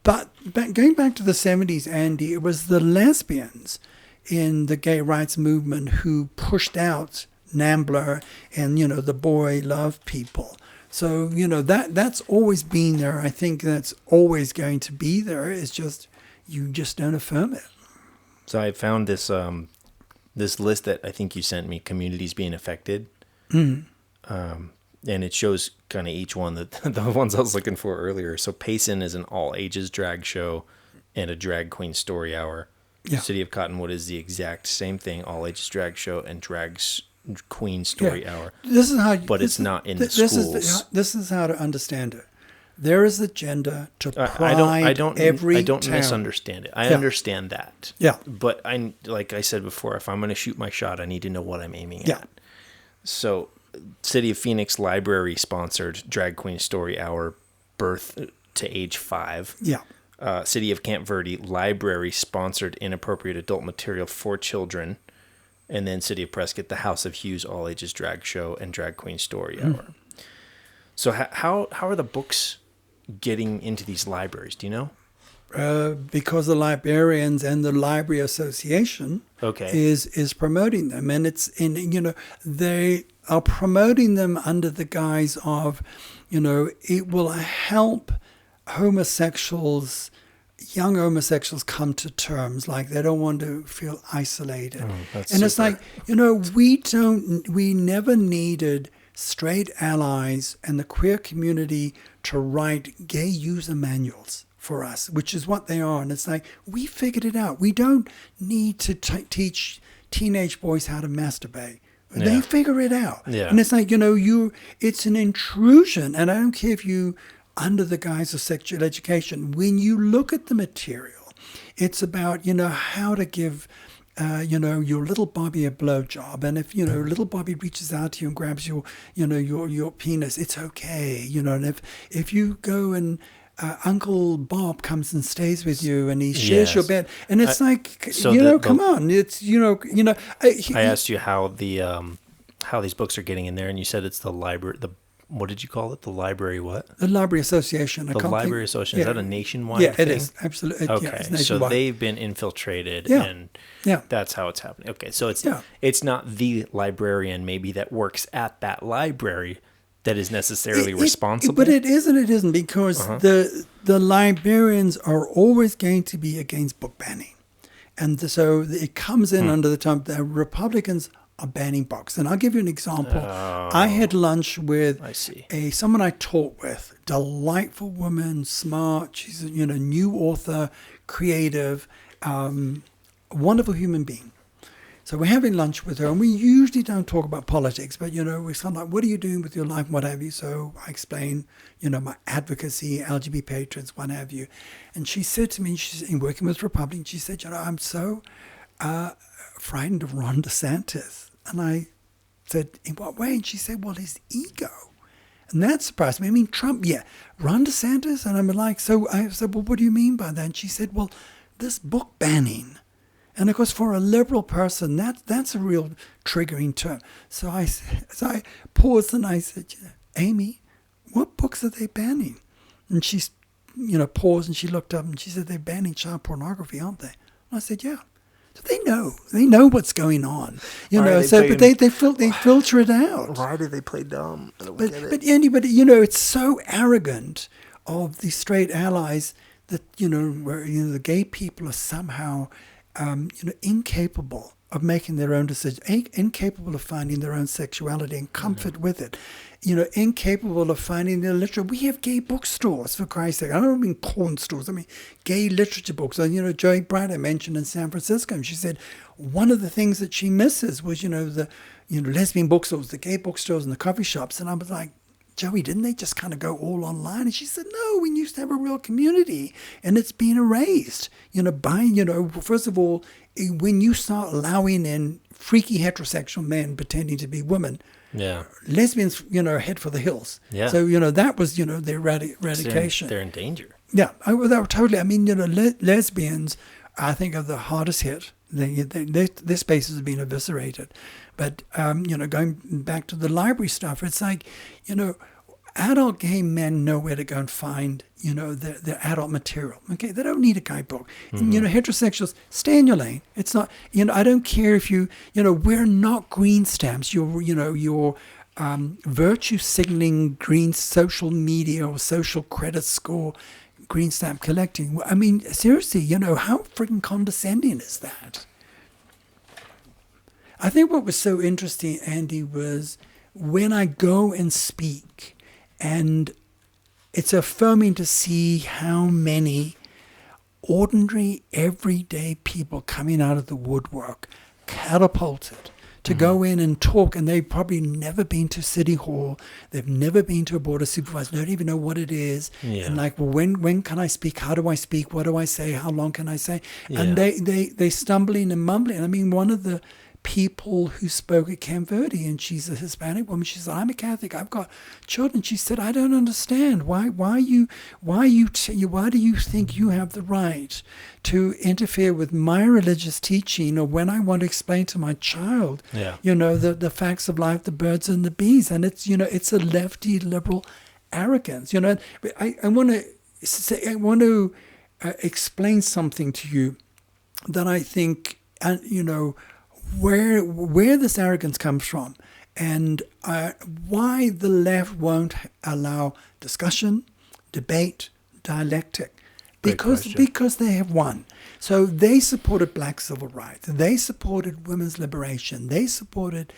but going back to the 70s, Andy, it was the lesbians in the gay rights movement who pushed out NAMBLA and, the boy love people. So, that's always been there. I think that's always going to be there. It's just, you just don't affirm it. So I found this this list that I think you sent me, communities being affected. And it shows kind of each one, the ones I was looking for earlier. So Payson is an all-ages drag show and a drag queen story hour. Yeah. City of Cottonwood is the exact same thing, all-ages drag show and drag queen story hour. This is how, but it's not in the schools. This is how to understand it. There is a agenda to pride every town. I don't misunderstand it. I understand that. Yeah. But like I said before, if I'm going to shoot my shot, I need to know what I'm aiming at. So... City of Phoenix Library sponsored Drag Queen Story Hour, birth to age 5. Yeah. City of Camp Verde Library sponsored inappropriate adult material for children. And then City of Prescott, the House of Hughes All Ages Drag Show and Drag Queen Story Hour. So how are the books getting into these libraries? Do you know? Because the librarians and the Library Association Okay. is promoting them, and they are promoting them under the guise of, it will help homosexuals, young homosexuals, come to terms. Like, they don't want to feel isolated. That's and it's super. like, we never needed straight allies and the queer community to write gay user manuals for us, which is what they are. And it's like, we figured it out. We don't need to teach teenage boys how to masturbate. Yeah. They figure it out. Yeah. And it's like, it's an intrusion. And I don't care if you, under the guise of sexual education, when you look at the material, it's about, how to give, your little Bobby a blowjob. And if, little Bobby reaches out to you and grabs your penis, it's okay. And if you go and, Uncle Bob comes and stays with you, and he shares your bed, and it's come on, it's I asked you how these books are getting in there, and you said it's the library. What did you call it? The library what? The Library Association. The Library Association. Is that a nationwide thing? thing? It is, absolutely. Okay, so they've been infiltrated, and that's how it's happening. Okay, so it's not the librarian maybe that works at that library that is necessarily responsible. But it isn't, because the librarians are always going to be against book banning. And so it comes in under the term the Republicans are banning books. And I'll give you an example. I had lunch with someone I talked with, delightful woman, smart. She's a new author, creative, wonderful human being. So we're having lunch with her, and we usually don't talk about politics, but, we're kind of like, what are you doing with your life, what have you? So I explain, my advocacy, LGB patrons, what have you. And she said to me, she's in working with Republicans, she said, I'm so frightened of Ron DeSantis. And I said, in what way? And she said, well, his ego. And that surprised me. I mean, Trump, Ron DeSantis? And I'm like, so I said, well, what do you mean by that? And she said, well, this book banning. And of course, for a liberal person, that's a real triggering term. So I paused and I said, Amy, what books are they banning? And she, paused and she looked up and she said, they're banning child pornography, aren't they? And I said, yeah. So they know what's going on, but they filter it out. Why do they play dumb? I don't get it. But it's so arrogant of the straight allies that, where, the gay people are somehow, incapable of making their own decisions, incapable of finding their own sexuality and comfort with it, incapable of finding their literature. We have gay bookstores, for Christ's sake. I don't mean porn stores. I mean gay literature books. And, Joey Bright I mentioned in San Francisco, and she said one of the things that she misses was, the lesbian bookstores, the gay bookstores, and the coffee shops. And I was like, Joey, didn't they just kind of go all online? And she said, no, we used to have a real community, and it's been erased. First of all, when you start allowing in freaky heterosexual men pretending to be women, lesbians, head for the hills. Yeah. So, that was, their eradication. They're in danger. Yeah, totally. I mean, lesbians, I think, are the hardest hit. Their spaces have been eviscerated. But, going back to the library stuff, it's like, adult gay men know where to go and find, their adult material. Okay, they don't need a guidebook. Mm-hmm. And, heterosexuals, stay in your lane. It's not, I don't care if you, we're not green stamps. Your virtue signaling green social media or social credit score green stamp collecting. I mean, seriously, how freaking condescending is that? I think what was so interesting, Andy, was when I go and speak, and it's affirming to see how many ordinary, everyday people coming out of the woodwork, catapulted to go in and talk, and they've probably never been to City Hall, they've never been to a board of supervisors, they don't even know what it is, and like, well, when can I speak, how do I speak, what do I say, how long can I say, and they stumbling and mumbling. I mean, one of the people who spoke at Camp Verde, and she's a Hispanic woman. She said, "I'm a Catholic. I've got children." She said, "I don't understand. Why do you think you have the right to interfere with my religious teaching, or when I want to explain to my child, the facts of life, the birds and the bees?" And it's it's a lefty liberal arrogance. But I want to say, I want to explain something to you that I think, where this arrogance comes from, and why the left won't allow discussion, debate, dialectic. Because they have won. So they supported black civil rights. They supported women's liberation. They supported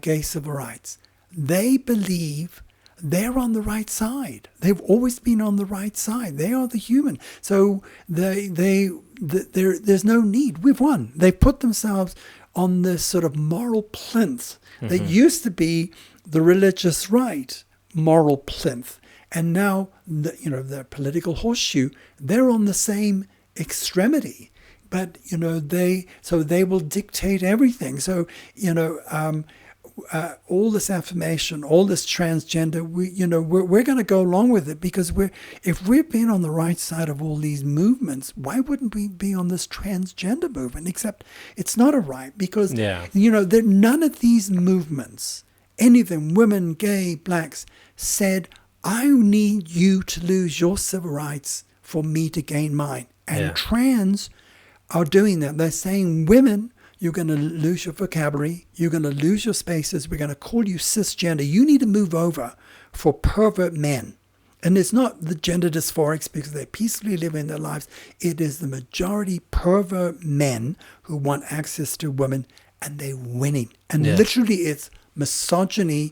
gay civil rights. They believe they're on the right side. They've always been on the right side. They are the human. So there's no need. We've won. They put themselves on this sort of moral plinth that used to be the religious right moral plinth. And now, the political horseshoe, they're on the same extremity. But, they will dictate everything. So, all this affirmation, all this transgender, we're going to go along with it because if we've been on the right side of all these movements, why wouldn't we be on this transgender movement? Except it's not a right because, none of these movements, any of them, women, gay, blacks, said, I need you to lose your civil rights for me to gain mine. And trans are doing that. They're saying, women, you're going to lose your vocabulary. You're going to lose your spaces. We're going to call you cisgender. You need to move over for pervert men. And it's not the gender dysphorics because they're peacefully living their lives. It is the majority pervert men who want access to women, and they're winning. And literally it's misogyny,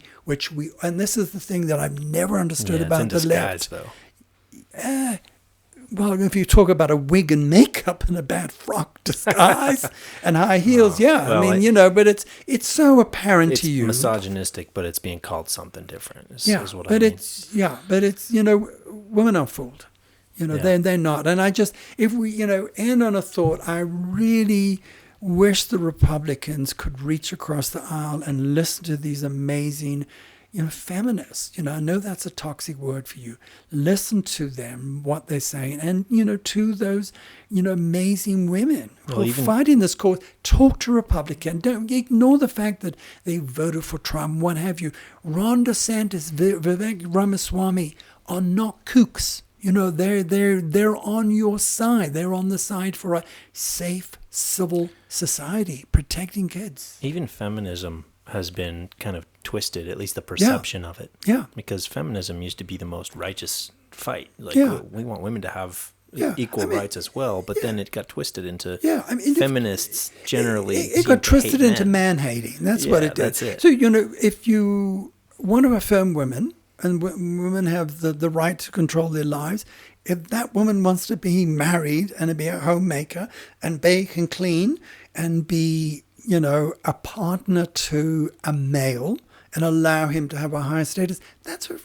and this is the thing that I've never understood about the left. Though. Well, if you talk about a wig and makeup and a bad frock disguise and high heels, but it's so apparent to you. It's misogynistic, but it's being called something different. Is what but I mean. It's women are fooled. They're not. And I just, if we end on a thought, I really wish the Republicans could reach across the aisle and listen to these amazing, feminists. I know that's a toxic word for you. Listen to them, what they're saying, and, to those, amazing women who are fighting this cause. Talk to Republicans. Don't ignore the fact that they voted for Trump, what have you. Ron DeSantis, Vivek Ramaswamy are not kooks. They're on your side. They're on the side for a safe, civil society, protecting kids. Even feminism has been kind of twisted, at least the perception of it. Yeah. Because feminism used to be the most righteous fight. We want women to have equal rights as well, but then it got twisted into feminists generally. It got twisted into man-hating. That's what it did. That's it. So, if you want to affirm women, and women have the right to control their lives, if that woman wants to be married and be a homemaker and bake and clean and be, a partner to a male and allow him to have a higher status, that's her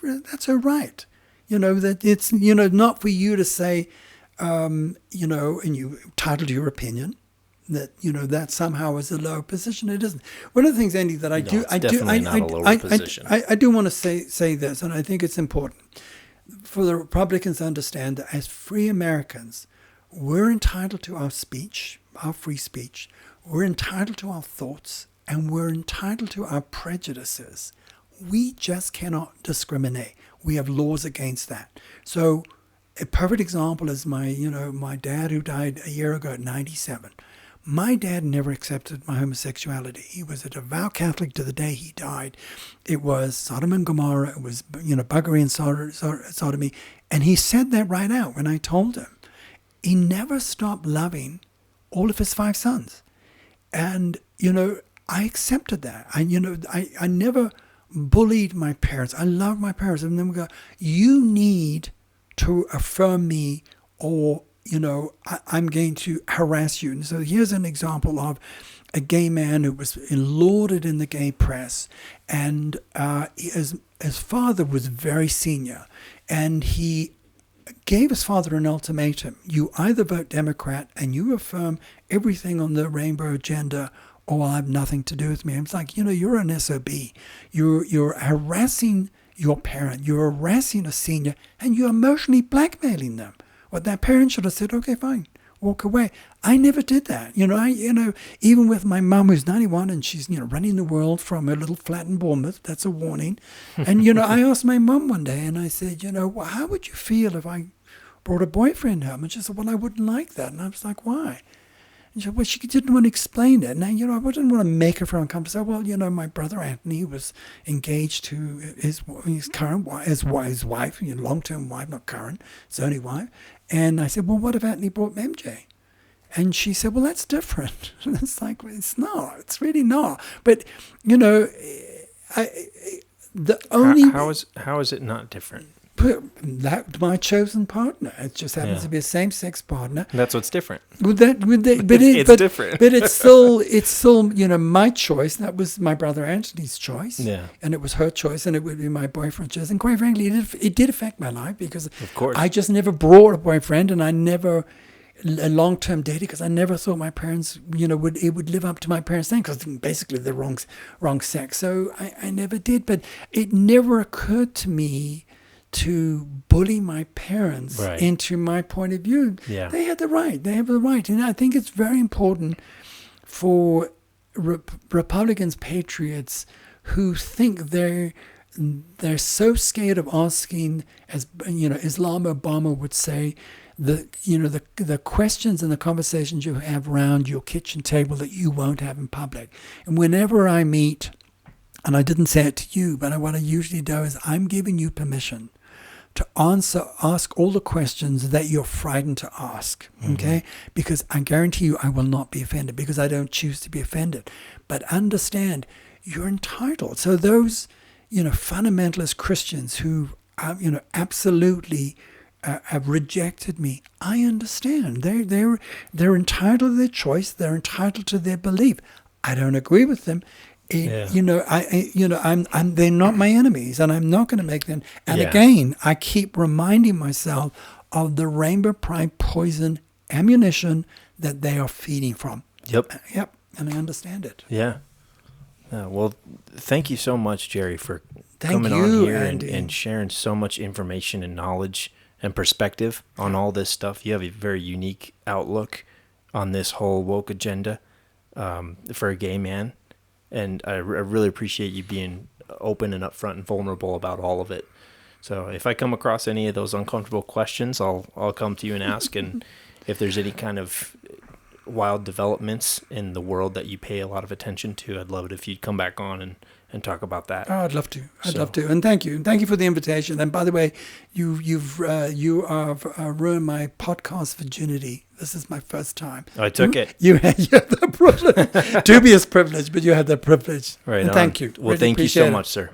right. That it's, not for you to say, and you entitled to your opinion, that somehow is a low position. It isn't. One of the things, Andy, that I do want to say this, and I think it's important for the Republicans to understand that as free Americans, we're entitled to our speech, our free speech. We're entitled to our thoughts, and we're entitled to our prejudices. We just cannot discriminate. We have laws against that. So a perfect example is my dad, who died a year ago at 97. My dad never accepted my homosexuality. He was a devout Catholic to the day he died. It was Sodom and Gomorrah. It was, buggery and sodomy. And he said that right out when I told him. He never stopped loving all of his 5 sons. And, I accepted that. I never bullied my parents. I loved my parents. And then we go, you need to affirm me, or I'm going to harass you. And so here's an example of a gay man who was lauded in the gay press, and his father was very senior, and he gave his father an ultimatum. You either vote Democrat and you affirm everything on the rainbow agenda, or I'll have nothing to do with me. It's like, you're an SOB. You're harassing your parent. You're harassing a senior, and you're emotionally blackmailing them. Well, that parent should have said, okay, fine. walk away. I never did that. Even with my mum who's 91 and she's, running the world from her little flat in Bournemouth, that's a warning. And, I asked my mum one day and I said, well, how would you feel if I brought a boyfriend home? And she said, well, I wouldn't like that. And I was like, why? And she said, well, she didn't want to explain it. Now, I didn't want to make her feel uncomfortable. Well, my brother Anthony was engaged to his current wife, his wife, long-term wife, not current, his only wife. And I said, well, what if Anthony brought MJ? And she said, well, that's different. And it's like, well, it's not. It's really not. But, the only... How is it not different? That my chosen partner. It just happens to be a same-sex partner. That's what's different. But it's different. But it's still, my choice. That was my brother Anthony's choice. Yeah. And it was her choice, and it would be my boyfriend's choice. And quite frankly, it did affect my life because of course I just never brought a boyfriend, and I never a long-term dating because I never thought my parents, would live up to my parents' thing because basically they're wrong sex. So I never did. But it never occurred to me to bully my parents into my point of view. Yeah. They had the right. They have the right. And I think it's very important for Republicans, patriots who think they're so scared of asking, as Islam Obama would say, the questions and the conversations you have around your kitchen table that you won't have in public. And whenever I meet, and I didn't say it to you, but what I usually do is I'm giving you permission to ask all the questions that you're frightened to ask, okay? Because I guarantee you I will not be offended because I don't choose to be offended. But understand, you're entitled. So those, fundamentalist Christians who, absolutely have rejected me, I understand. They're entitled to their choice. They're entitled to their belief. I don't agree with them. They're not my enemies, and I'm not going to make them. And again, I keep reminding myself of the Rainbow Pride poison ammunition that they are feeding from. Yep. And I understand it. Yeah. Well, thank you so much, Gerre, for coming on here and sharing so much information and knowledge and perspective on all this stuff. You have a very unique outlook on this whole woke agenda for a gay man. And I really appreciate you being open and upfront and vulnerable about all of it. So if I come across any of those uncomfortable questions, I'll come to you and ask. And if there's any kind of wild developments in the world that you pay a lot of attention to, I'd love it if you'd come back on and talk about that. Oh, I'd love to. I'd love to. And thank you. Thank you for the invitation. And by the way, you have ruined my podcast virginity. This is my first time. I took it. You had the privilege. Dubious privilege, but you had the privilege. Right. And thank you. Well, thank you so much, sir.